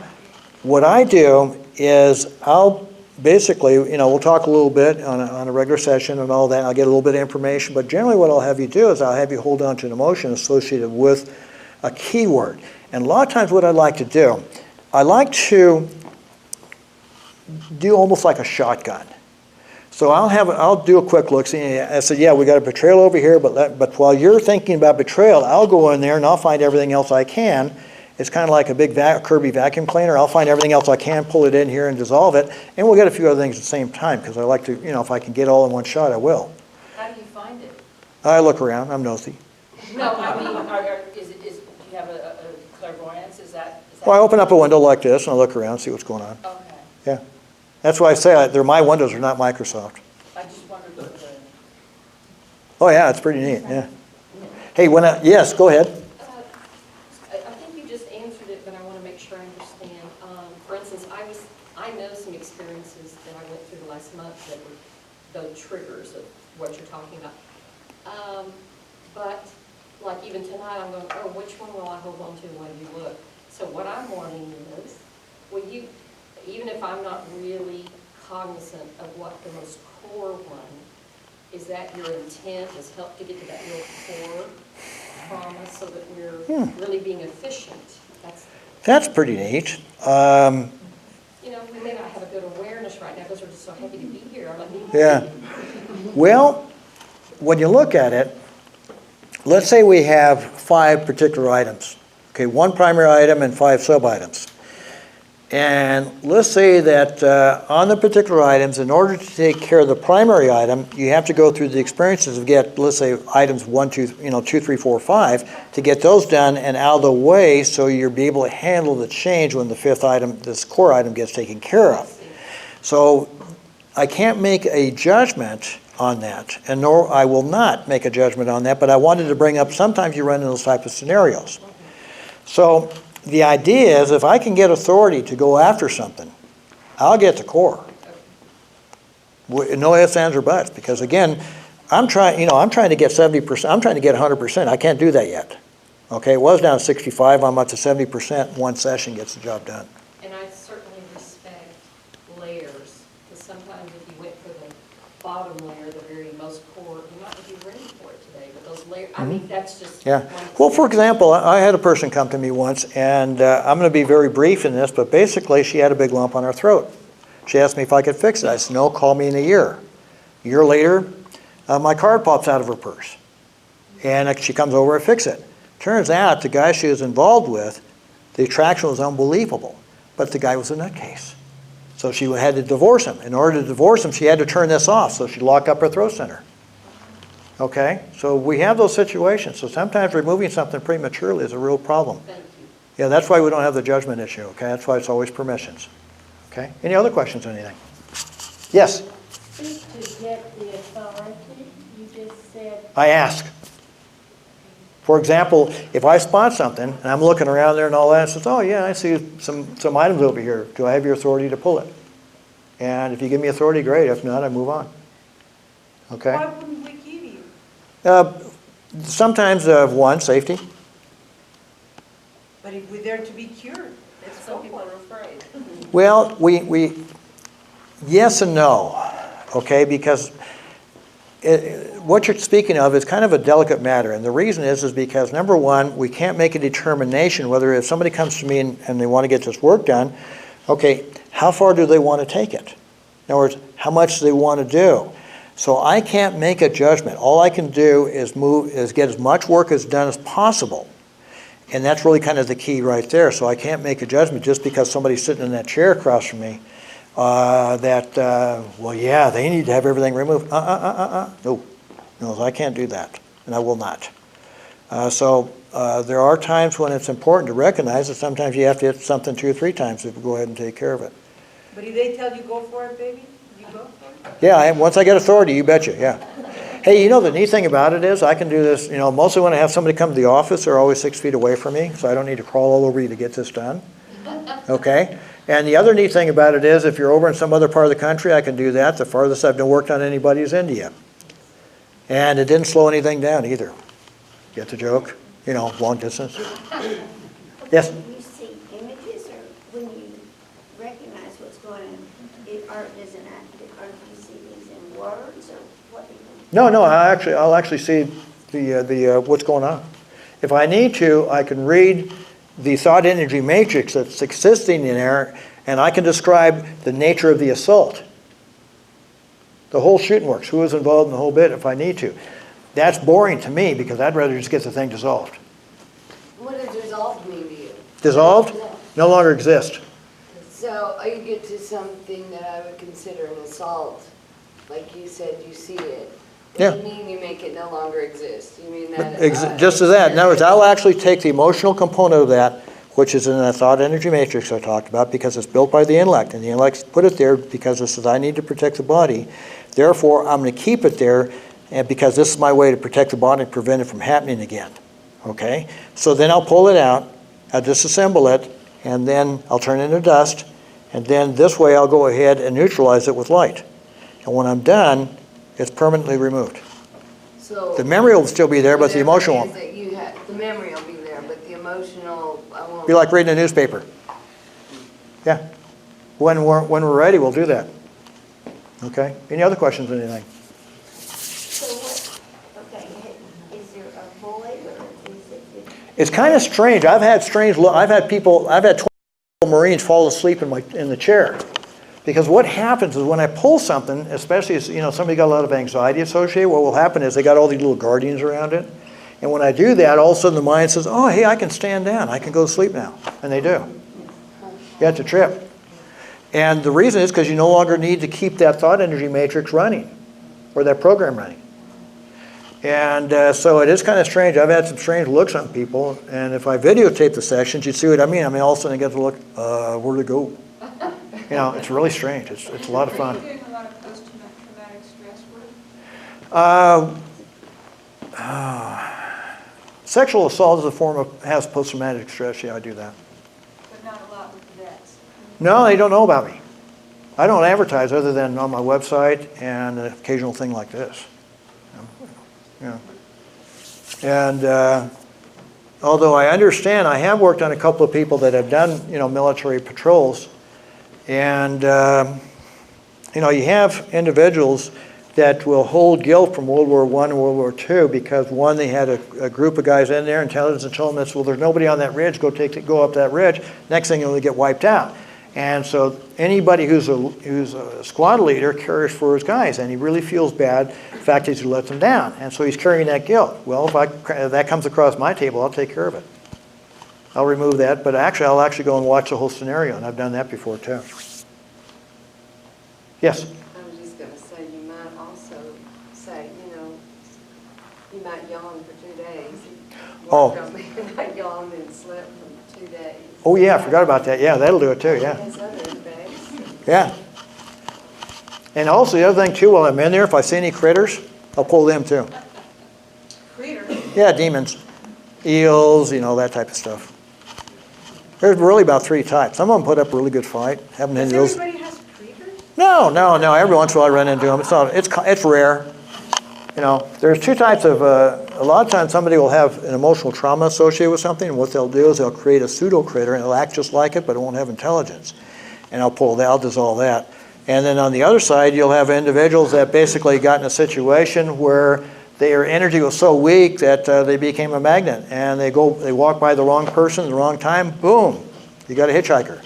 what I do is I'll basically, we'll talk a little bit on a regular session and all that, and I'll get a little bit of information, but generally what I'll have you do is I'll have you hold on to an emotion associated with a keyword. And a lot of times what I like to do, I like to do almost like a shotgun. So I'll do a quick look. See, I said, yeah, we got a betrayal over here, but while you're thinking about betrayal, I'll go in there and I'll find everything else I can. It's kind of like a big Kirby vacuum cleaner. I'll find everything else I can, pull it in here and dissolve it, and we'll get a few other things at the same time, because I like to, if I can get all in one shot, I will. How do you find it? I look around. I'm nosy. No, I mean, do you have a clairvoyance? Is that? Well, I open up a window like this and I look around, see what's going on. Okay. Yeah. That's why I say they're my windows, they're not Microsoft. I just wondered what the. Oh yeah, it's pretty neat. Yeah. Hey, yes, go ahead. I think you just answered it, but I want to make sure I understand. For instance, I know some experiences that I went through the last month that were the triggers of what you're talking about. But like even tonight, I'm going, oh, which one will I hold on to while you look? So what I'm wanting is, will you, even if I'm not really cognizant of what the most core one, is that your intent is help to get to that real core promise so that we're really being efficient? That's pretty neat. We may not have a good awareness right now because we're just so happy to be here. Yeah. Well, when you look at it, let's say we have 5 particular items. Okay, 1 primary item and 5 sub-items. And let's say that on the particular items, in order to take care of the primary item, you have to go through the experiences of let's say items 1, 2, 2, 3, 4, 5, to get those done and out of the way so you'll be able to handle the change when the 5th item, this core item, gets taken care of. So I can't make a judgment on that, and nor I will not make a judgment on that, but I wanted to bring up sometimes you run into those type of scenarios. So the idea is if I can get authority to go after something, I'll get the core. No ifs, ands, or buts, because again, I'm trying to get 70%, I'm trying to get 100%. I can't do that yet. Okay, it was down to 65, I'm up to 70%, one session gets the job done. And I certainly respect layers, because sometimes if you went for the bottom layer, the very most core, you might not be ready for it today, but those layers, I mean, that's just. Yeah. Well, for example, I had a person come to me once, and I'm going to be very brief in this, but basically she had a big lump on her throat. She asked me if I could fix it. I said, no, call me in a year. A year later, my card pops out of her purse, and she comes over and fix it. Turns out the guy she was involved with, the attraction was unbelievable, but the guy was a nutcase. So she had to divorce him. In order to divorce him, she had to turn this off, so she'd lock up her throat center. Okay? So we have those situations. So sometimes removing something prematurely is a real problem. Thank you. Yeah, that's why we don't have the judgment issue, okay? That's why it's always permissions. Okay? Any other questions or anything? Yes? To get the authority, you just said, I ask. For example, if I spot something, and I'm looking around there and all that, and says, oh yeah, I see some items over here. Do I have your authority to pull it? And if you give me authority, great. If not, I move on. Okay? Why wouldn't we give you? Sometimes, one, safety. But if we're there to be cured, Some people are afraid. Well, we yes and no, okay, because what you're speaking of is kind of a delicate matter, and the reason is because, number one, we can't make a determination whether if somebody comes to me and they want to get this work done, okay, how far do they want to take it? In other words, how much do they want to do? So I can't make a judgment. All I can do is get as much work as done as possible. And that's really kind of the key right there. So I can't make a judgment just because somebody's sitting in that chair across from me well, yeah, they need to have everything removed. No, I can't do that, and I will not. So there are times when it's important to recognize that sometimes you have to hit something 2 or 3 times to go ahead and take care of it. But if they tell you go for it, baby, you go for it? Yeah, once I get authority, you betcha, yeah. Hey, the neat thing about it is I can do this, mostly when I have somebody come to the office, they're always 6 feet away from me, so I don't need to crawl all over you to get this done. Okay? And the other neat thing about it is if you're over in some other part of the country, I can do that. The farthest I've worked on anybody is India. And it didn't slow anything down either. Get the joke? Long distance. Yes? when you see images or when you recognize what's going on, or does it not, or do you see these in words or what do you? No, I'll actually see the what's going on. If I need to, I can read the thought energy matrix that's existing in there, and I can describe the nature of the assault. The whole shooting works, who was involved in the whole bit if I need to. That's boring to me because I'd rather just get the thing dissolved. What does resolved mean to you? Dissolved? No longer exist. So you get to something that I would consider an assault, like you said, you see it. Yeah. What do you mean you make it no longer exist? You mean that? Just as that. In other words, I'll actually take the emotional component of that, which is in that thought energy matrix I talked about, because it's built by the intellect, and the intellect put it there because it says I need to protect the body. Therefore, I'm going to keep it there, and because this is my way to protect the body and prevent it from happening again. Okay? So then I'll pull it out, I'll disassemble it, and then I'll turn it into dust, and then this way I'll go ahead and neutralize it with light. And when I'm done, it's permanently removed. So The memory will still be there, but the emotional whatever won't. it is that you have, the memory will be there, but the emotional, I won't. Be like reading a newspaper. Yeah. When we're ready, we'll do that. Okay? Any other questions or anything? So what, okay, is there a void or is it? It's kind of strange. I've had 20 Marines fall asleep in the chair. Because what happens is when I pull something, especially if somebody got a lot of anxiety associated, what will happen is they got all these little guardians around it. And when I do that, all of a sudden the mind says, oh, hey, I can stand down. I can go to sleep now. And they do. Yeah, it's a trip. And the reason is because you no longer need to keep that thought energy matrix running or that program running. And so it is kind of strange. I've had some strange looks on people. And if I videotape the sessions, you'd see what I mean. All of a sudden I get to look, where'd it go? It's really strange. It's a lot of fun. Are you doing a lot of post-traumatic stress work? Sexual assault is a form of, has post-traumatic stress. Yeah, I do that. But not a lot with vets. No, they don't know about me. I don't advertise other than on my website and an occasional thing like this. Yeah. And although I understand, I have worked on a couple of people that have done, military patrols. And, you have individuals that will hold guilt from World War I and World War II because, one, they had a group of guys in there, intelligence told them, well, there's nobody on that ridge, go up that ridge. Next thing you'll get wiped out. And so anybody who's a squad leader cares for his guys, and he really feels bad the fact that he lets them down. And so he's carrying that guilt. Well, if that comes across my table, I'll take care of it. I'll remove that, but I'll actually go and watch the whole scenario, and I've done that before too. Yes? I was just gonna say, you might also say, you might yawn for 2 days. Oh. Work on being not yawn and slept for 2 days. Oh, yeah, I forgot about that. Yeah, that'll do it too, yeah. Has other effects. Yeah. And also the other thing too, while I'm in there, if I see any critters, I'll pull them too. Critter. Yeah, demons, eels, that type of stuff. There's really about 3 types. Some of them put up a really good fight. Haven't any of those. Everybody has critters? No. Every once in a while I run into them. It's rare. There's 2 types of, a lot of times somebody will have an emotional trauma associated with something, and what they'll do is they'll create a pseudo critter, and it'll act just like it, but it won't have intelligence. And I'll dissolve that. And then on the other side, you'll have individuals that basically got in a situation where their energy was so weak that they became a magnet, and they walk by the wrong person at the wrong time, boom, you got a hitchhiker.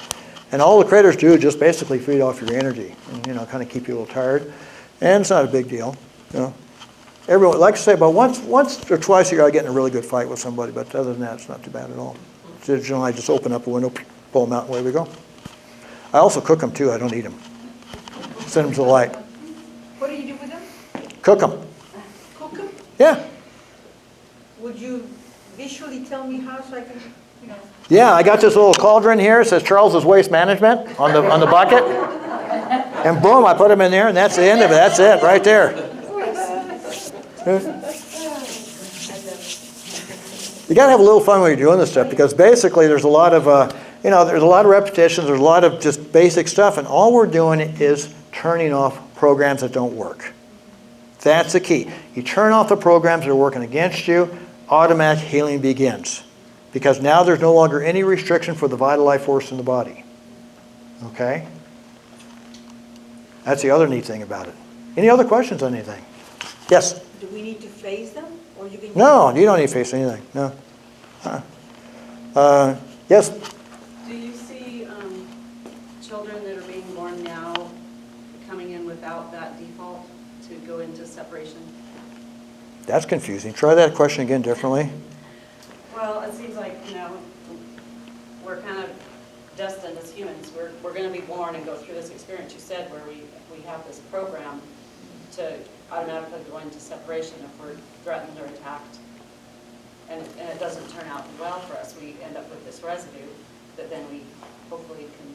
And all the critters do is just basically feed off your energy and, kind of keep you a little tired. And it's not a big deal, Everyone, like I say, about once or twice a year I get in a really good fight with somebody, but other than that, it's not too bad at all. So generally, I just open up a window, pull them out, and away we go. I also cook them too. I don't eat them. Send them to the light. What do you do with them? Cook them. Cook them? Yeah. Would you visually tell me how so I can, Yeah, I got this little cauldron here. It says Charles's Waste Management on the bucket. And boom, I put them in there, and that's the end of it. That's it, right there. You got to have a little fun when you're doing this stuff, because basically there's a lot of, there's a lot of repetitions, there's a lot of just basic stuff, and all we're doing is turning off programs that don't work. That's the key. You turn off the programs that are working against you, automatic healing begins. Because now there's no longer any restriction for the vital life force in the body. Okay? That's the other neat thing about it. Any other questions on anything? Yes? do we need to phase them? Or you can No, you don't need to face anything. No. Yes? Do you see children that are being born now coming in without that default to go into separation? That's confusing. Try that question again differently. Well, it seems like, we're kind of destined as humans. We're going to be born and go through this experience you said where we have this program to automatically go into separation if we're threatened or attacked. And it doesn't turn out well for us. We end up with this residue that then we hopefully can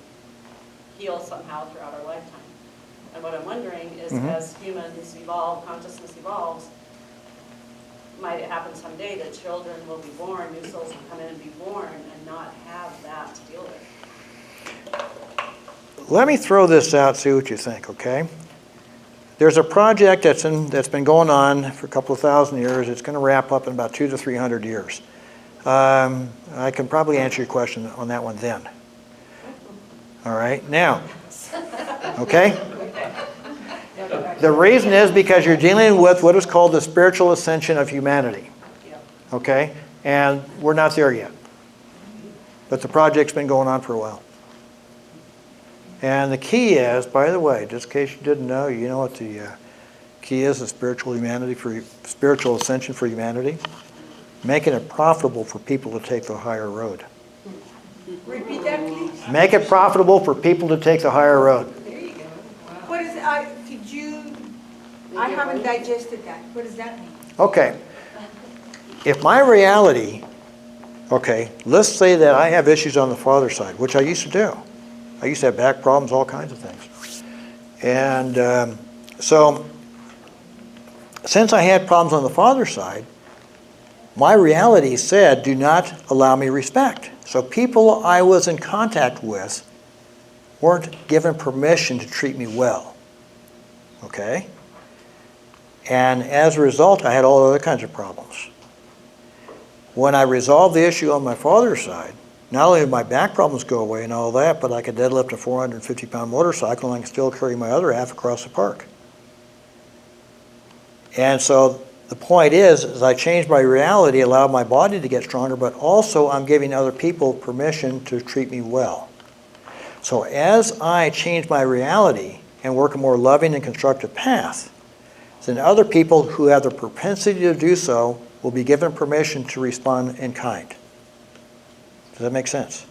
heal somehow throughout our lifetime. And what I'm wondering is, as humans evolve, consciousness evolves, might it happen someday that children will be born, new souls will come in and be born and not have that to deal with? Let me throw this out, see what you think, okay? There's a project that's been going on for a couple of thousand years. It's going to wrap up in about 200 to 300 years. I can probably answer your question on that one then. All right, now, okay? The reason is because you're dealing with what is called the spiritual ascension of humanity, okay? And we're not there yet. But the project's been going on for a while. And the key is, by the way, just in case you didn't know, you know what the key is, the spiritual ascension for humanity? Making it profitable for people to take the higher road. repeat that, please? Make it profitable for people to take the higher road. There you go. What is, I haven't digested that. What does that mean? Okay. If my reality, okay, let's say that I have issues on the father's side, which I used to do. I used to have back problems, all kinds of things. And so, since I had problems on the father's side, my reality said, do not allow me respect. So people I was in contact with weren't given permission to treat me well. Okay? And as a result, I had all other kinds of problems. When I resolved the issue on my father's side, not only did my back problems go away and all that, but I could deadlift a 450-pound motorcycle and I can still carry my other half across the park. And so the point is I changed my reality, allowed my body to get stronger, but also I'm giving other people permission to treat me well. So as I change my reality and work a more loving and constructive path, then other people who have the propensity to do so will be given permission to respond in kind. Does that make sense?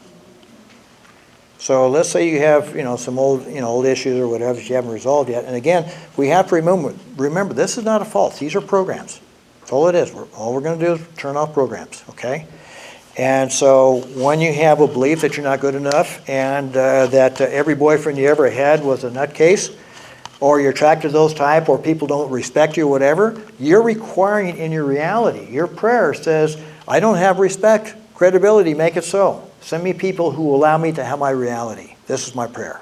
So let's say you have, some old issues or whatever that you haven't resolved yet. And again, we have to remember this is not a fault. These are programs. That's all it is. All we're going to do is turn off programs, okay? And so when you have a belief that you're not good enough and that every boyfriend you ever had was a nutcase, or you're attracted to those type, or people don't respect you, whatever, you're requiring in your reality. Your prayer says, I don't have respect, credibility, make it so. Send me people who allow me to have my reality. This is my prayer.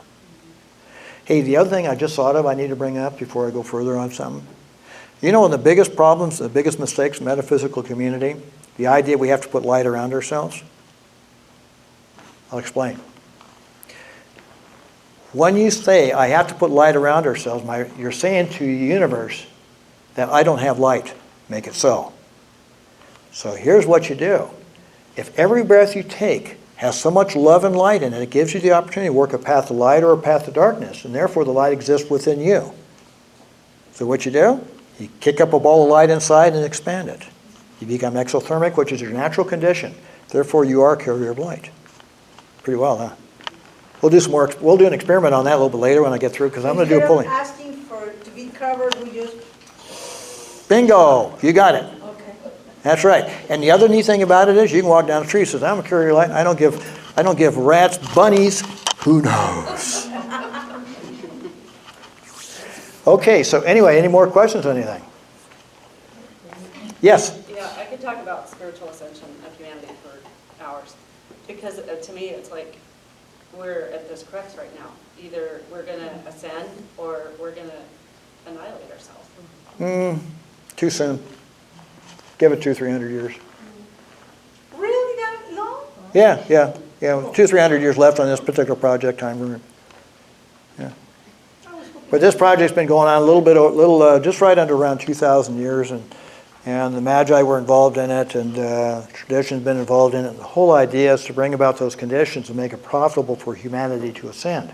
Hey, the other thing I just thought of I need to bring up before I go further on something. One of the biggest problems, the biggest mistakes in the metaphysical community, the idea we have to put light around ourselves. I'll explain. When you say, I have to put light around ourselves, you're saying to the universe that I don't have light. Make it so. So here's what you do. If every breath you take has so much love and light in it, it gives you the opportunity to work a path of light or a path of darkness, and therefore the light exists within you. So what you do? You kick up a ball of light inside and expand it. You become exothermic, which is your natural condition. Therefore, you are a carrier of light. Pretty well, huh? We'll do an experiment on that a little bit later when I get through, because I'm going to do a pulling. Instead of asking to be covered, we just... Bingo! You got it. Okay. That's right. And the other neat thing about it is you can walk down the street and says, I'm a carrier of light. I don't give rats, bunnies, who knows? Okay, so anyway, any more questions on anything? Yes? Yeah, I could talk about spiritual ascension of humanity for hours. Because to me, it's like we're at this crux right now. Either we're going to ascend or we're going to annihilate ourselves. Too soon. Give it 200-300 years. Really that long? Yeah. 200-300 years left on this particular project time. Yeah. But this project's been going on a little just right under around 2,000 years, and the Magi were involved in it, and tradition's been involved in it. And the whole idea is to bring about those conditions and make it profitable for humanity to ascend.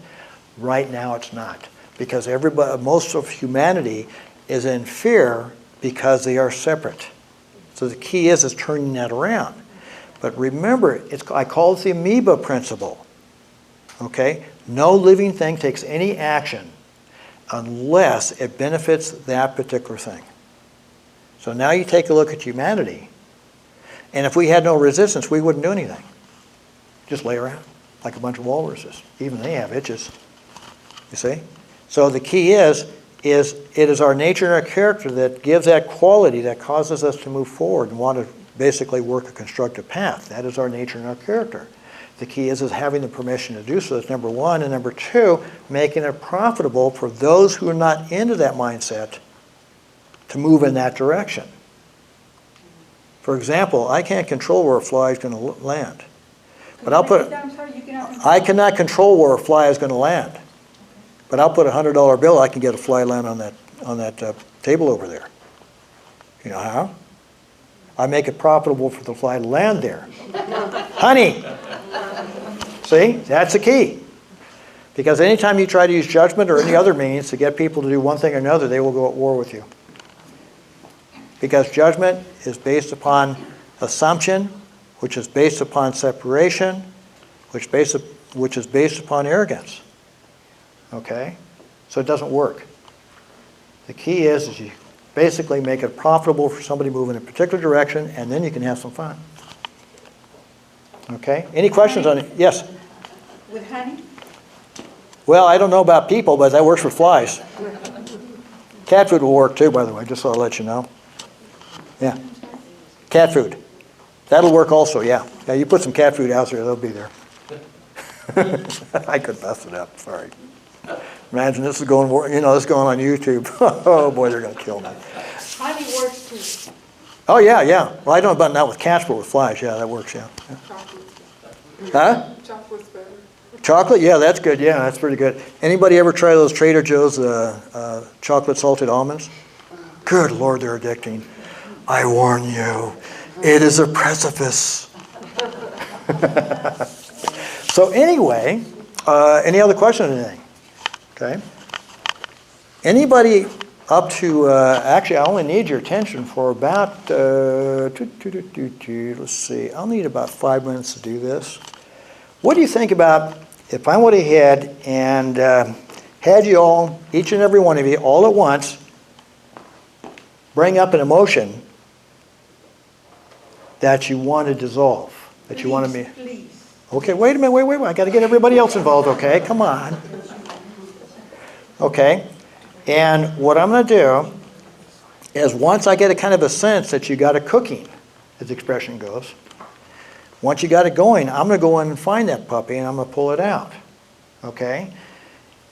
Right now, it's not, because most of humanity is in fear because they are separate. So the key is turning that around. But remember, I call it the amoeba principle. Okay? No living thing takes any action unless it benefits that particular thing. So now you take a look at humanity, and if we had no resistance, we wouldn't do anything. Just lay around like a bunch of walruses. Even they have itches. You see? So the key is it is our nature and our character that gives that quality that causes us to move forward and want to basically work a constructive path. That is our nature and our character. The key is having the permission to do so. That's number one. And number two, making it profitable for those who are not into that mindset to move in that direction. For example, I can't control where a fly is going to land. But I cannot control where a fly is going to land. But I'll put a $100 bill, I can get a fly land on that table over there. You know how? I make it profitable for the fly to land there. Honey! See? That's the key. Because anytime you try to use judgment or any other means to get people to do one thing or another, they will go at war with you. Because judgment is based upon assumption, which is based upon separation, which is based upon arrogance. Okay? So it doesn't work. The key is you basically make it profitable for somebody moving in a particular direction, and then you can have some fun. Okay? Any questions on it? Yes? With honey? Well, I don't know about people, but that works for flies. Cat food will work too, by the way, just so I'll let you know. Yeah. Cat food. That'll work also, yeah. Yeah, you put some cat food out there, they'll be there. I could mess it up, sorry. Imagine this is going on YouTube. Oh boy, they're going to kill me. Honey works too. Oh yeah. Well, I don't know about not with cats, but with flies, yeah, that works, yeah. Huh? Chocolate's better. Chocolate? Yeah, that's good. Yeah, that's pretty good. Anybody ever try those Trader Joe's chocolate salted almonds? Good Lord, they're addicting. I warn you, it is a precipice. So anyway, any other questions or anything? Okay. Anybody up to, actually I only need your attention for about, let's see, I'll need about 5 minutes to do this. What do you think about if I went ahead and had you all, each and every one of you, all at once, bring up an emotion that you want to dissolve, that you want to be. Please. Okay, wait a minute, wait. I got to get everybody else involved, okay? Come on. Okay, and what I'm going to do is once I get a kind of a sense that you got it cooking, as the expression goes, once you got it going, I'm going to go in and find that puppy and I'm going to pull it out, okay?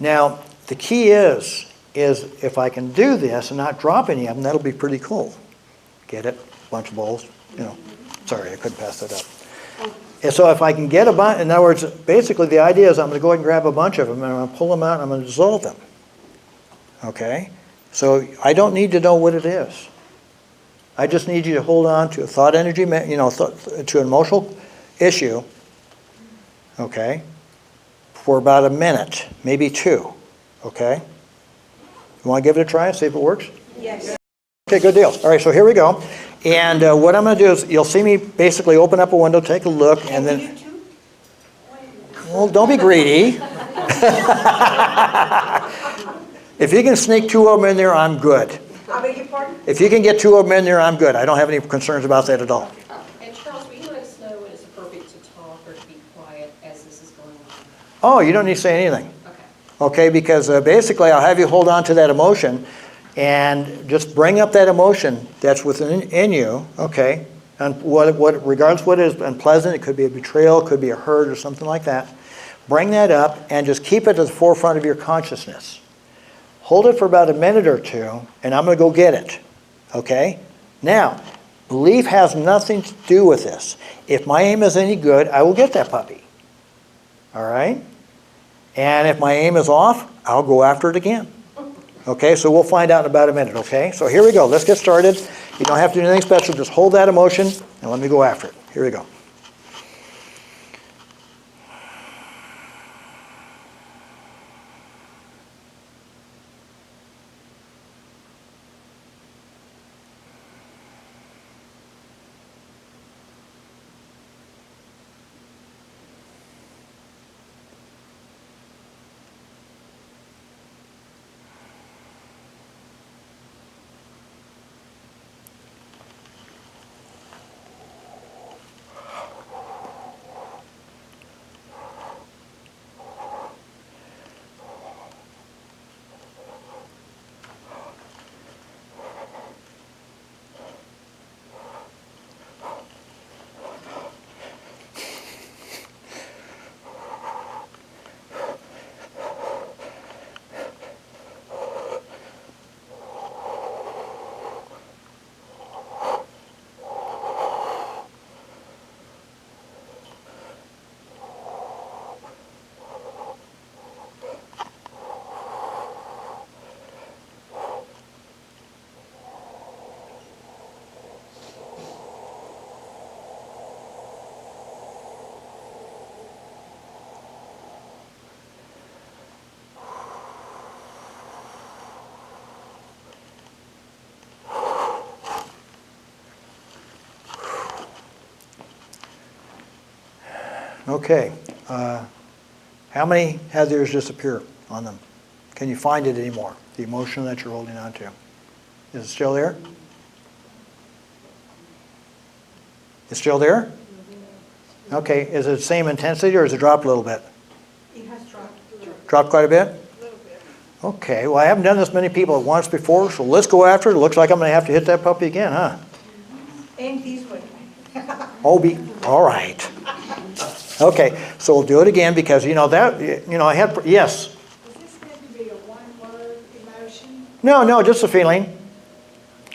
Now, the key is if I can do this and not drop any of them, that'll be pretty cool. Get it? Bunch of balls, you know. Sorry, I couldn't pass that up. And so if I can get a bunch, in other words, basically the idea is I'm going to go ahead and grab a bunch of them and I'm going to pull them out and I'm going to dissolve them. Okay? So I don't need to know what it is. I just need you to hold on to a thought energy, you know, to an emotional issue, okay, for about a minute, maybe 2, okay? You want to give it a try and see if it works? Yes. Okay, good deal. All right, so here we go. And what I'm going to do is you'll see me basically open up a window, take a look, and then... You too? Well, don't be greedy. If you can sneak 2 of them in there, I'm good. I beg your pardon? If you can get 2 of them in there, I'm good. I don't have any concerns about that at all. And Charles, will you let us know when it's appropriate to talk or to be quiet as this is going on? Oh, you don't need to say anything. Okay. Okay, because basically I'll have you hold on to that emotion and just bring up that emotion that's within you, okay? And regardless what is unpleasant, it could be a betrayal, it could be a hurt or something like that. Bring that up and just keep it at the forefront of your consciousness. Hold it for about a minute or 2, and I'm going to go get it, okay? Now, belief has nothing to do with this. If my aim is any good, I will get that puppy, all right? And if my aim is off, I'll go after it again. Okay, so we'll find out in about a minute, okay? So here we go. Let's get started. You don't have to do anything special. Just hold that emotion and let me go after it. Here we go. Okay. How many had theirs disappear on them? Can you find it anymore? The emotion that you're holding on to. Is it still there? It's still there? Okay. Is it the same intensity or has it dropped a little bit? It has dropped. Dropped quite a bit? A little bit. Okay. Well, I haven't done this many people at once before, so let's go after it. It looks like I'm going to have to hit that puppy again, huh? And this way. All right. Okay, so we'll do it again because, you know, that, you know, I had, yes? Is this meant to be a one-word emotion? No, just a feeling,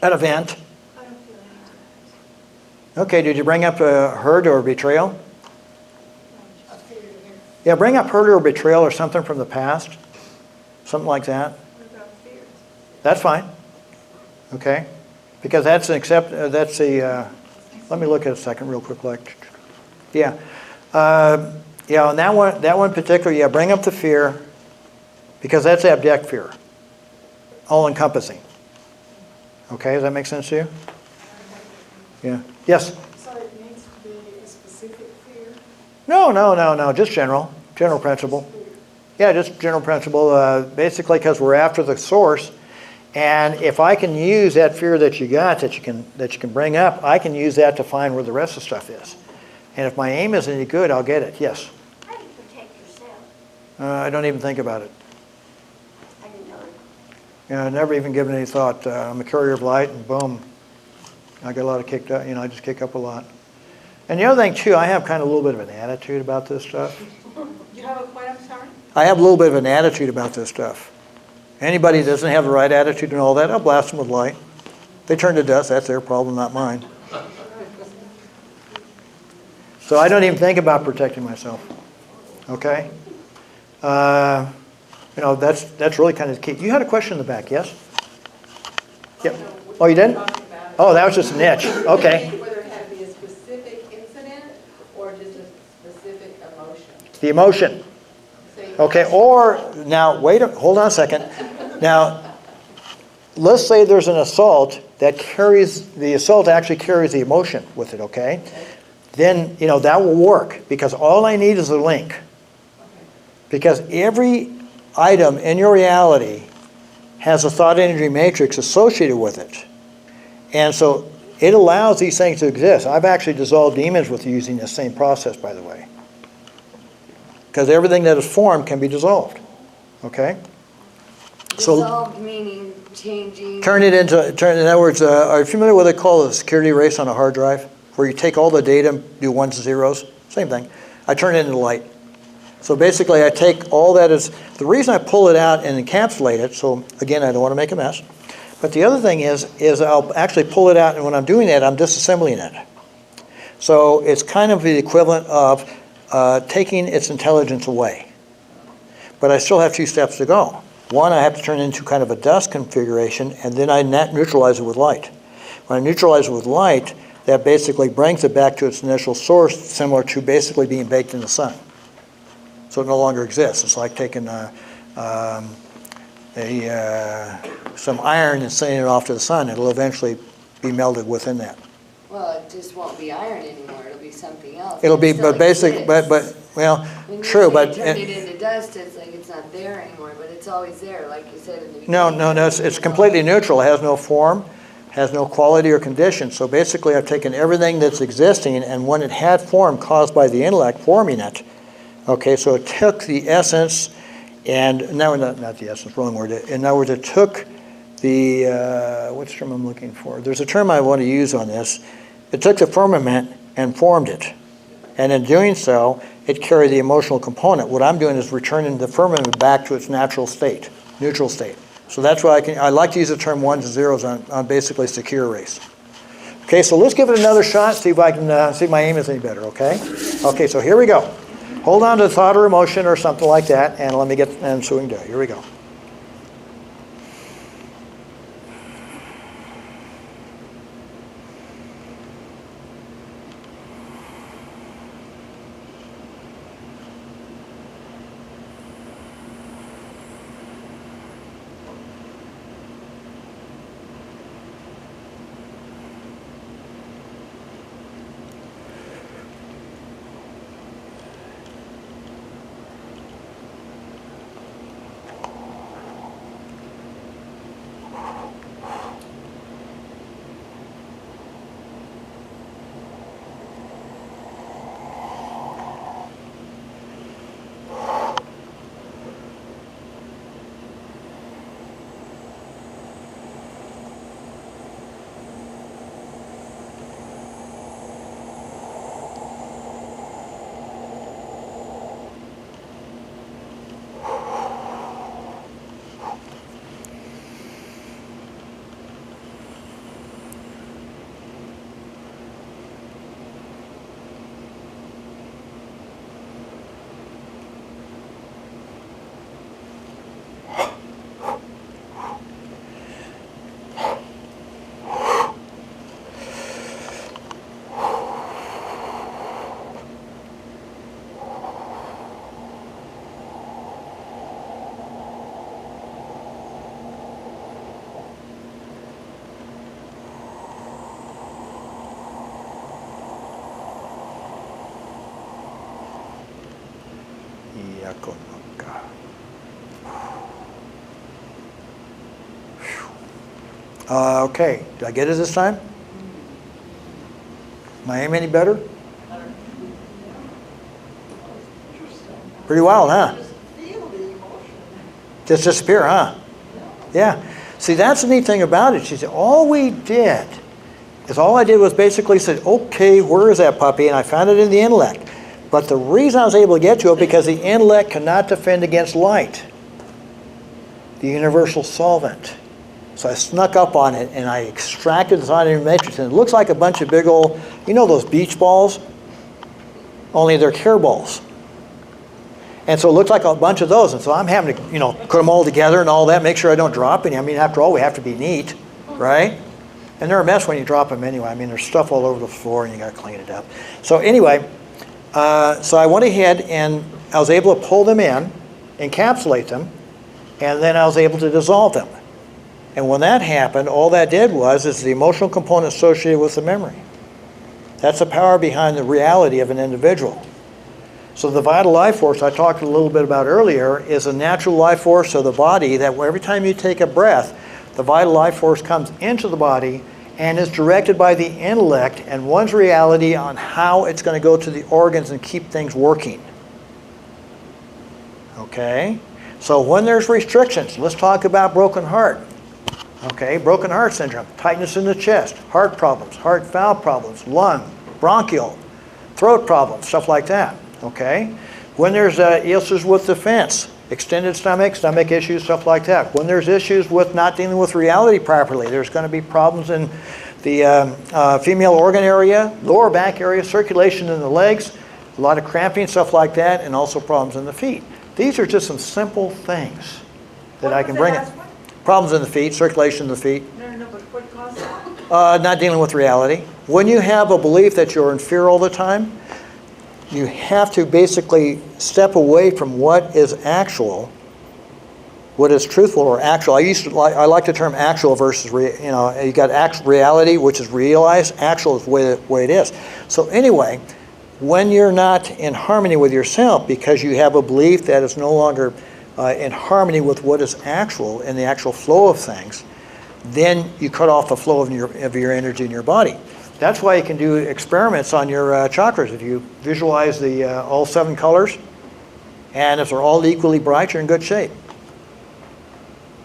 an event. I don't feel anything. Okay, did you bring up hurt or betrayal? I feel it here. Yeah, bring up hurt or betrayal or something from the past. Something like that. What about fears? That's fine. Okay? Because that's an that's the, let me look at it a second real quick. Yeah. Yeah, on that one particular, yeah, bring up the fear because that's abject fear. All-encompassing. Okay, does that make sense to you? Yeah. Yes? So it needs to be a specific fear? No, just general. General principle. Yeah, just general principle. Basically, because we're after the source, and if I can use that fear that you got, that you can bring up, I can use that to find where the rest of the stuff is. And if my aim is any good, I'll get it. Yes. How do you protect yourself? I don't even think about it. I didn't know. I've never even given any thought. I'm a carrier of light, and boom, I get a lot of kicked up. I just kick up a lot. And the other thing too, I have kind of a little bit of an attitude about this stuff. You have a point, I'm sorry? I have a little bit of an attitude about this stuff. Anybody that doesn't have the right attitude and all that, I'll blast them with light. They turn to dust. That's their problem, not mine. So I don't even think about protecting myself. Okay? That's really kind of the key. You had a question in the back, yes? Yep. Oh, you didn't? Oh, that was just an itch. Okay. Whether it had to be a specific incident or just a specific emotion. The emotion. Okay, or now, hold on a second. Now, let's say there's an assault that the assault actually carries the emotion with it, okay? Then, that will work because all I need is a link. Because every item in your reality has a thought energy matrix associated with it. And so it allows these things to exist. I've actually dissolved demons with using the same process, by the way. Because everything that is formed can be dissolved. Okay? Dissolved meaning changing. In other words, are you familiar with what they call a security erase on a hard drive? Where you take all the data and do ones and zeros? Same thing. I turn it into light. So basically I take all that the reason I pull it out and encapsulate it, so again, I don't want to make a mess. But the other thing is I'll actually pull it out, and when I'm doing that, I'm disassembling it. So it's kind of the equivalent of taking its intelligence away. But I still have 2 steps to go. One, I have to turn it into kind of a dust configuration, and then I neutralize it with light. When I neutralize it with light, that basically brings it back to its initial source, similar to basically being baked in the sun. So it no longer exists. It's like taking some iron and sending it off to the sun. It'll eventually be melted within that. Well, it just won't be iron anymore. It'll be something else. It'll be, still but basic, exists. true, When but you turn it into dust, it's like it's not there anymore, but it's always there, like you said in the beginning. no, it's completely neutral. It has no form, has no quality or condition. So basically, I've taken everything that's existing, and when it had form caused by the intellect forming it, okay, so it took the essence, and now not the essence, wrong word. In other words, it took the what's the term I'm looking for? There's a term I want to use on this. It took the firmament and formed it, and in doing so, it carried the emotional component. What I'm doing is returning the firmament back to its natural state, neutral state. So that's why I like to use the term ones and zeros on basically secure erase. Okay, so let's give it another shot. See if I can see if my aim is any better. Okay. Okay, so here we go. Hold on to thought or emotion or something like that, and so we can do it. Here we go. Yakonoka. Okay, did I get it this time? Am I aiming any better? Pretty wild, huh? Just disappear, huh? Yeah. See, that's the neat thing about it. She said, all we did is all I did was basically said, okay, where is that puppy? And I found it in the intellect. But the reason I was able to get to it because the intellect cannot defend against light, the universal solvent. So I snuck up on it and I extracted the sodium matrix, and it looks like a bunch of big old, you know those beach balls? Only they're care balls. And so it looks like a bunch of those. And so I'm having to, you know, put them all together and all that, make sure I don't drop any. I mean, after all, we have to be neat, right? And they're a mess when you drop them anyway. I mean, there's stuff all over the floor and you got to clean it up. So anyway, so I went ahead and I was able to pull them in, encapsulate them, and then I was able to dissolve them. And when that happened, all that did was is the emotional component associated with the memory. That's the power behind the reality of an individual. So the vital life force I talked a little bit about earlier is a natural life force of the body that every time you take a breath, the vital life force comes into the body and is directed by the intellect and one's reality on how it's going to go to the organs and keep things working. Okay? So when there's restrictions, let's talk about broken heart. Okay, broken heart syndrome, tightness in the chest, heart problems, heart valve problems, lung, bronchial, throat problems, stuff like that. Okay? When there's issues with defense, extended stomach, stomach issues, stuff like that. When there's issues with not dealing with reality properly, there's going to be problems in the female organ area, lower back area, circulation in the legs, a lot of cramping, stuff like that, and also problems in the feet. These are just some simple things that I can bring in. Problems in the feet, circulation in the feet. No, but what caused that? Not dealing with reality. When you have a belief that you're in fear all the time, you have to basically step away from what is actual, what is truthful or actual. I like the term actual versus, you got reality, which is realized. Actual is the way it is. So anyway, when you're not in harmony with yourself because you have a belief that is no longer in harmony with what is actual and the actual flow of things, then you cut off the flow of your energy in your body. That's why you can do experiments on your chakras. If you visualize the all 7 colors, and if they're all equally bright, you're in good shape.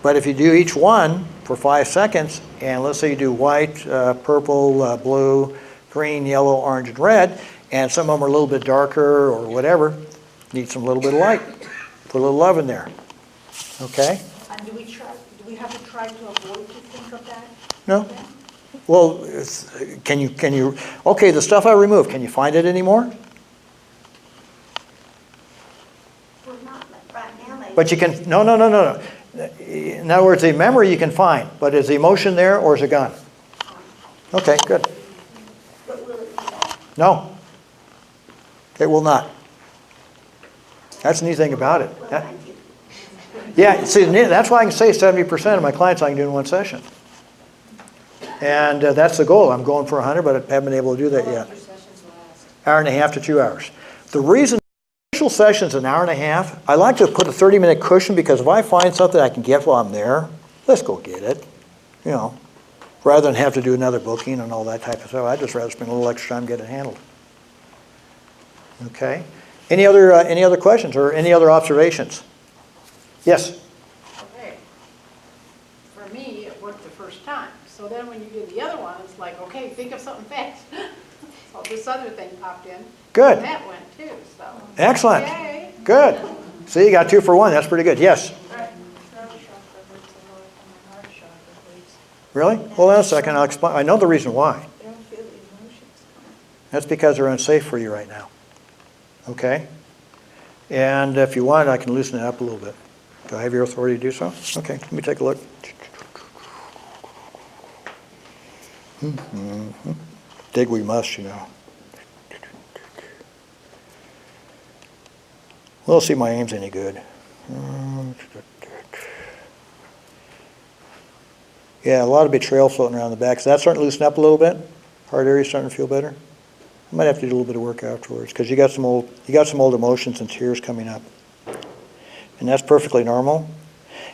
But if you do each one for 5 seconds, and let's say you do white, purple, blue, green, yellow, orange, and red, and some of them are a little bit darker or whatever, need some little bit of light. Put a little love in there. Okay? And do we have to try to avoid to think of that? No. Well, can you, okay, the stuff I removed, can you find it anymore? Well, not right now, maybe. But you can, no. In other words, the memory you can find, but is the emotion there or is it gone? Okay, good. But will it be back? No. It will not. That's the neat thing about it. Well, thank you. Yeah, see, that's why I can say 70% of my clients I can do in one session. And that's the goal. I'm going for 100, but I haven't been able to do that yet. Your sessions last. Hour and a half to 2 hours. The reason the initial session's an hour and a half, I like to put a 30-minute cushion because if I find something I can get while I'm there, let's go get it. You know, rather than have to do another booking and all that type of stuff. I'd just rather spend a little extra time getting it handled. Okay. Any other questions or any other observations? Yes? Okay. For me, it worked the first time. So then when you do the other one, it's like, okay, think of something fast. So this other thing popped in. Good. And that went too, so. Excellent. Yay. Good. See, you got 2 for 1. That's pretty good. Yes? Really? Hold on a second. I'll explain. I know the reason why. That's because they're unsafe for you right now. Okay? And if you want, I can loosen it up a little bit. Do I have your authority to do so? Okay, let me take a look. Dig we must, you know. We'll see if my aim's any good. Yeah, a lot of betrayal floating around the back. Is that starting to loosen up a little bit? Heart area starting to feel better? I might have to do a little bit of work afterwards because you got some old emotions and tears coming up. and that's perfectly normal.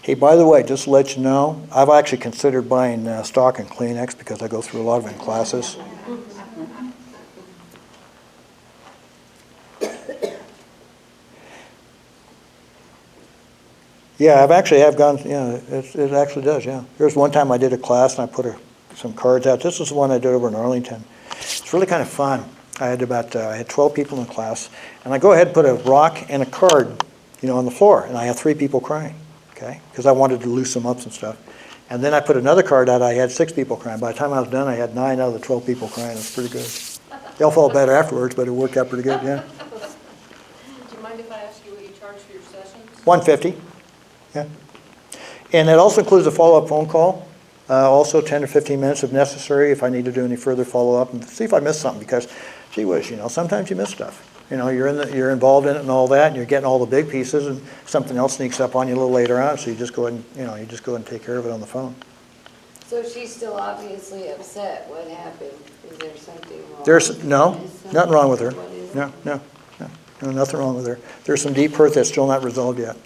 Hey, by the way, just to let you know, I've actually considered buying stock and Kleenex because I go through a lot of it in classes. Yeah, I've actually gone, yeah, it actually does, yeah. There's one time I did a class and I put some cards out. This is the one I did over in Arlington. It's really kind of fun. I had 12 people in the class, and I go ahead and put a rock and a card, on the floor, and I had 3 people crying, okay? Because I wanted to loosen them up and stuff. And then I put another card out, I had 6 people crying. By the time I was done, I had 9 out of the 12 people crying. It was pretty good. They all felt better afterwards, but it worked out pretty good, yeah. Do you mind if I ask you what you charge for your sessions? $150. Yeah. And it also includes a follow-up phone call, also 10 to 15 minutes if necessary, if I need to do any further follow-up and see if I missed something, because gee whiz, sometimes you miss stuff. You're involved in it and all that, and you're getting all the big pieces, and something else sneaks up on you a little later on, so you just go ahead and take care of it on the phone. So she's still obviously upset. What happened? Is there something wrong? Nothing wrong with her. What is it? No, nothing wrong with her. There's some deep hurt that's still not resolved yet.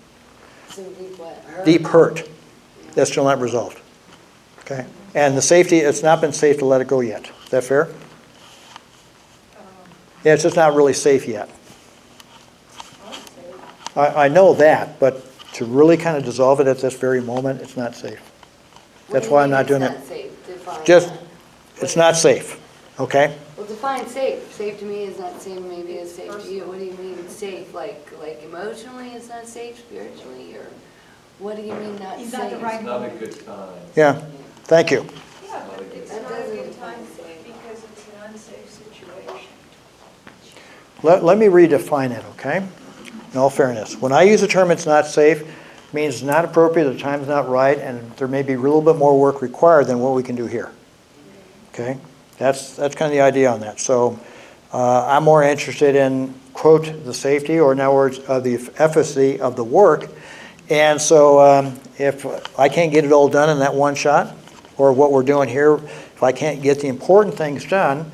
Some deep what? Hurt? Deep hurt that's still not resolved. Okay? And the safety, it's not been safe to let it go yet. Is that fair? Yeah, it's just not really safe yet. I know that, but to really kind of dissolve it at this very moment, it's not safe. That's why I'm not doing it. It's not safe. Define Just, that. it's not safe, okay? Well, define safe. Safe to me is not same maybe as safe to you. What do you mean safe? Like emotionally it's not safe, spiritually, or what do you mean not safe? Is that the right It's not a good time. Yeah, thank you. Yeah, but it's That not a doesn't good time define safe. because it's an unsafe situation. Let me redefine it, okay? In all fairness, when I use the term "it's not safe," it means it's not appropriate, the time's not right, and there may be a little bit more work required than what we can do here. Okay? That's kind of the idea on that. So I'm more interested in, quote, the safety, or in other words, the efficacy of the work. And so if I can't get it all done in that one shot, or what we're doing here, if I can't get the important things done,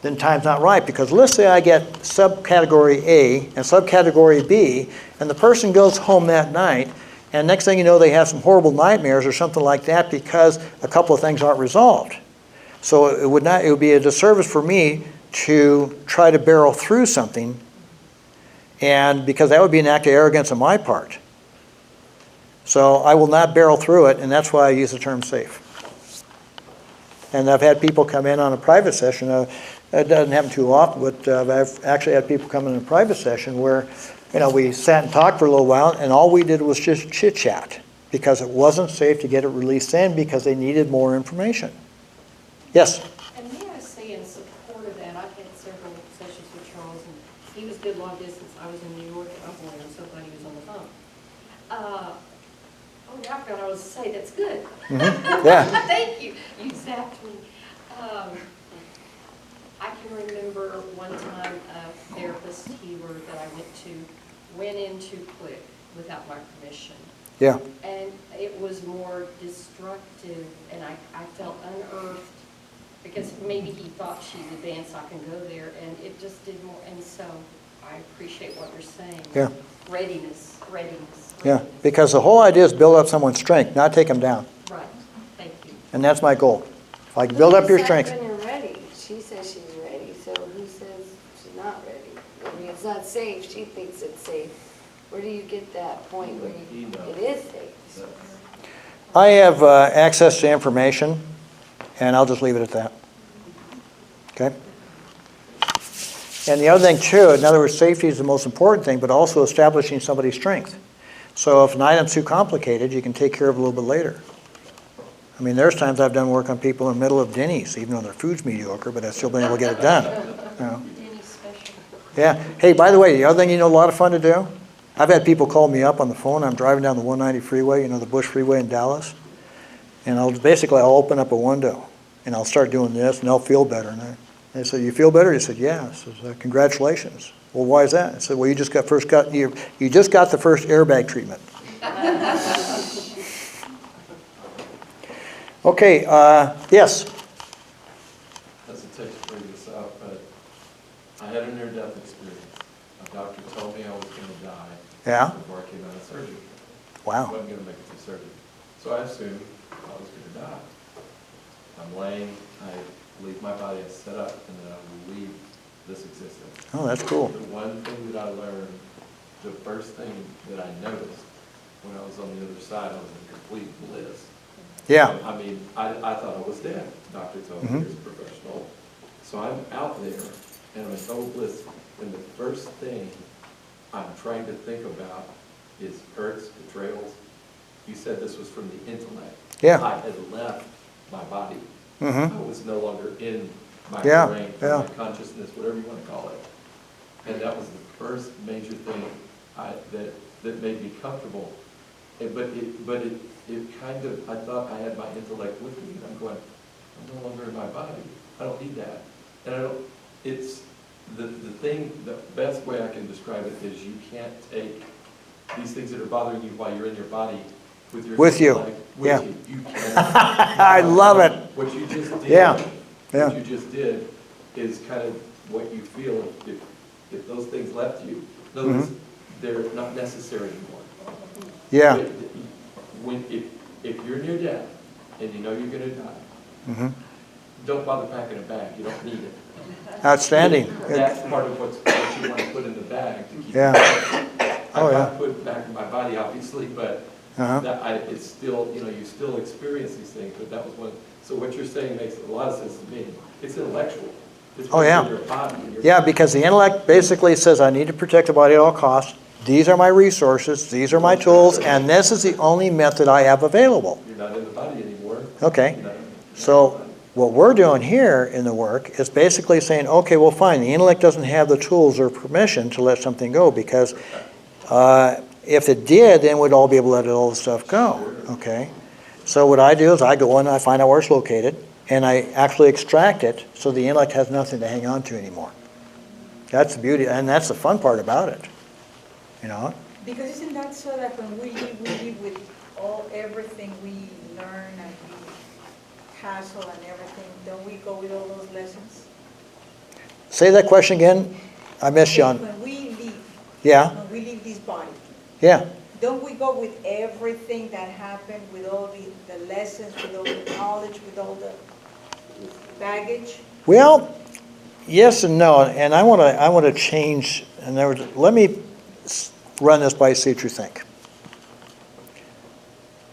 then time's not right. Because let's say I get subcategory A and subcategory B, and the person goes home that night, and next thing you know, they have some horrible nightmares or something like that because a couple of things aren't resolved. So it would be a disservice for me to try to barrel through something, and because that would be an act of arrogance on my part. So I will not barrel through it, and that's why I use the term safe. And I've had people come in on a private session. It doesn't happen too often, but I've actually had people come in a private session where, we sat and talked for a little while, and all we did was just chit-chat because it wasn't safe to get it released in because they needed more information. Yes? And may I say in support of that, I've had several sessions with Charles, and he was good long distance. I was in New York, and I'm so glad he was on the phone. I forgot what I was to say. That's good. Mm-hmm. Yeah. Thank you. You zapped me. I can remember one time a therapist that I went in too quick without my permission. Yeah. And it was more destructive, and I felt unearthed because maybe he thought she's advanced, I can go there, and it just did more. And so I appreciate what you're saying. Yeah. Readiness. Yeah, because the whole idea is build up someone's strength, not take them down. Right. Thank you. And that's my goal. If I can build up your strength. When you're ready, she says she's ready, so who says she's not ready? I mean, it's not safe, she thinks it's safe. Where do you get that point where it is safe? I have access to information, and I'll just leave it at that. Okay? And the other thing, too, in other words, safety is the most important thing, but also establishing somebody's strength. So if an item's too complicated, you can take care of it a little bit later. I mean, there's times I've done work on people in the middle of Denny's, even though their food's mediocre, but I've still been able to get it done. Denny's special. Yeah. Hey, by the way, the other thing a lot of fun to do? I've had people call me up on the phone. I'm driving down the 190 freeway, the Bush Freeway in Dallas. And I'll open up a window, and I'll start doing this, and they'll feel better. And they said, "You feel better?" He said, "Yeah." I said, "Congratulations." "Well, why is that?" I said, "Well, you just got the first airbag treatment." Okay, yes? Hesitate to bring this up, but I had a near-death experience. A doctor told me I was going to die Yeah? before I came out of surgery. I Wow. wasn't going to make it through surgery. So I assumed I was going to die. I'm laying, I leave my body, I sit up, and then I will leave this existence. Oh, that's cool. The one thing that I learned, the first thing that I noticed when I was on the other side, I was in complete bliss. Yeah. I mean, I thought I was dead. Doctor told me he was a professional. So I'm out there, and I'm in total bliss, and the first thing I'm trying to think about is hurts, betrayals. You said this was from the intellect. Yeah. I had left my body. Mm-hmm. I was no longer in my Yeah, brain, yeah. my consciousness, whatever you want to call it. And that was the first major thing that made me comfortable. But it kind of, I thought I had my intellect with me, and I'm going, I'm no longer in my body. I don't need that. And I don't, it's, the thing, the best way I can describe it is you can't take these things that are bothering you while you're in your body with your intellect with Yeah. you. You can't. I love it. What you just did, Yeah. Yeah. what you just did is kind of what you feel if those things left you. In other words, they're not necessary anymore. Yeah. If you're near death and you know you're going to die, don't bother packing a bag. You don't need it. Outstanding. That's part of what you want to put in the bag to keep. Yeah. Oh, I'm yeah. not putting it back in my body, obviously, but it's still, you still experience these things. But that was one. So what you're saying makes a lot of sense to me. It's intellectual. It's Oh, yeah. in your body. Yeah, because the intellect basically says I need to protect the body at all costs. These are my resources, these are my tools, and this is the only method I have available. You're not in the body anymore. Okay. You're not- So what we're doing here in the work is basically saying, okay, well, fine, the intellect doesn't have the tools or permission to let something go, because if it did, then we'd all be able to let all the stuff go, okay? So what I do is I go in, I find out where it's located, and I actually extract it so the intellect has nothing to hang on to anymore. That's the beauty, and that's the fun part about it, you know? Because isn't that so that when we live with everything we learn and we hassle and everything, don't we go with all those lessons? Say that question again. I missed you on. When we leave, Yeah, when we leave this body, yeah. don't we go with everything that happened, with all the lessons, with all the knowledge, with all the baggage? Well, yes and no, and I want to change. In other words, let me run this by see what you think.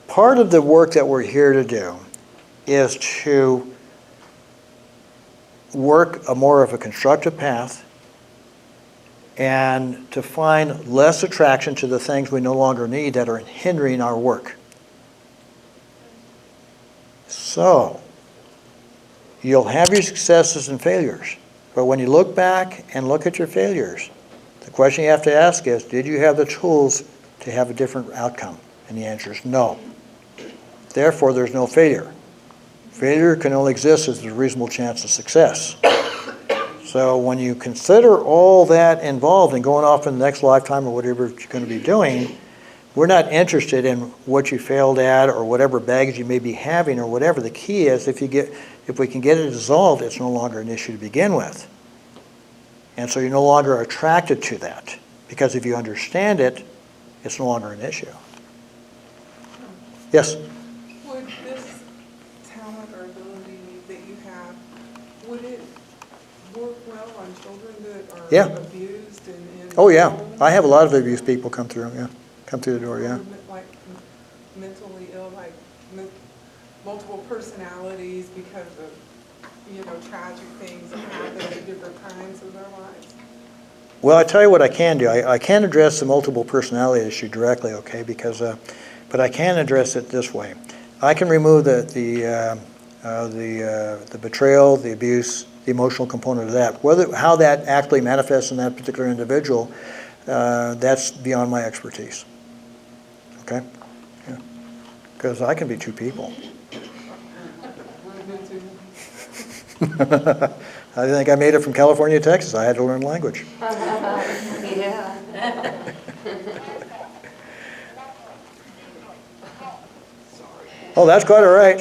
Part of the work that we're here to do is to work a more of a constructive path and to find less attraction to the things we no longer need that are hindering our work. So, you'll have your successes and failures, but when you look back and look at your failures, the question you have to ask is, did you have the tools to have a different outcome? And the answer is no. Therefore, there's no failure. Failure can only exist as there's a reasonable chance of success. So when you consider all that involved in going off in the next lifetime or whatever you're going to be doing, we're not interested in what you failed at or whatever baggage you may be having or whatever. The key is if we can get it dissolved, it's no longer an issue to begin with. And so you're no longer attracted to that, because if you understand it, it's no longer an issue. Yes? Would this talent or ability that you have, would it work well on children that are Yeah. abused and Oh, yeah. I have a lot of abused people come through, yeah. Come through the door, yeah. Like mentally ill, like multiple personalities because of, tragic things that happen at different times of their lives? Well, I tell you what I can do. I can't address the multiple personality issue directly, okay? Because, but I can address it this way. I can remove the betrayal, the abuse, the emotional component of that. How that actually manifests in that particular individual, that's beyond my expertise. Okay? Yeah. Because I can be two people. I think I made it from California to Texas. I had to learn language. Yeah. Oh, that's quite all right.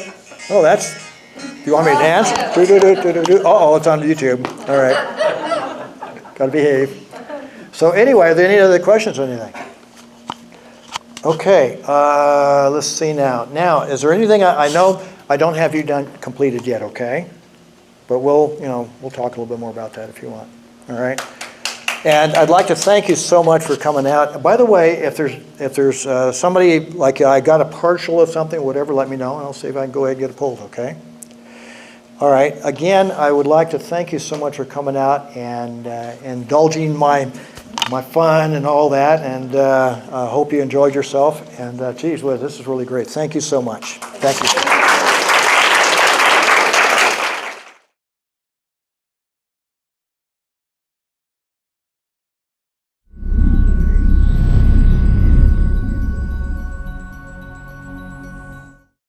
Oh, that's... Do you want me to dance? Uh-oh, it's on YouTube. All right. Got to behave. So anyway, are there any other questions or anything? Okay, let's see now. Now, is there anything, I know I don't have you completed yet, okay? But we'll talk a little bit more about that if you want, all right? And I'd like to thank you so much for coming out. By the way, if there's somebody, like I got a partial of something, whatever, let me know, and I'll see if I can go ahead and get it pulled, okay? All right, again, I would like to thank you so much for coming out and indulging my fun and all that, and I hope you enjoyed yourself. And geez, well, this is really great. Thank you so much. Thank you.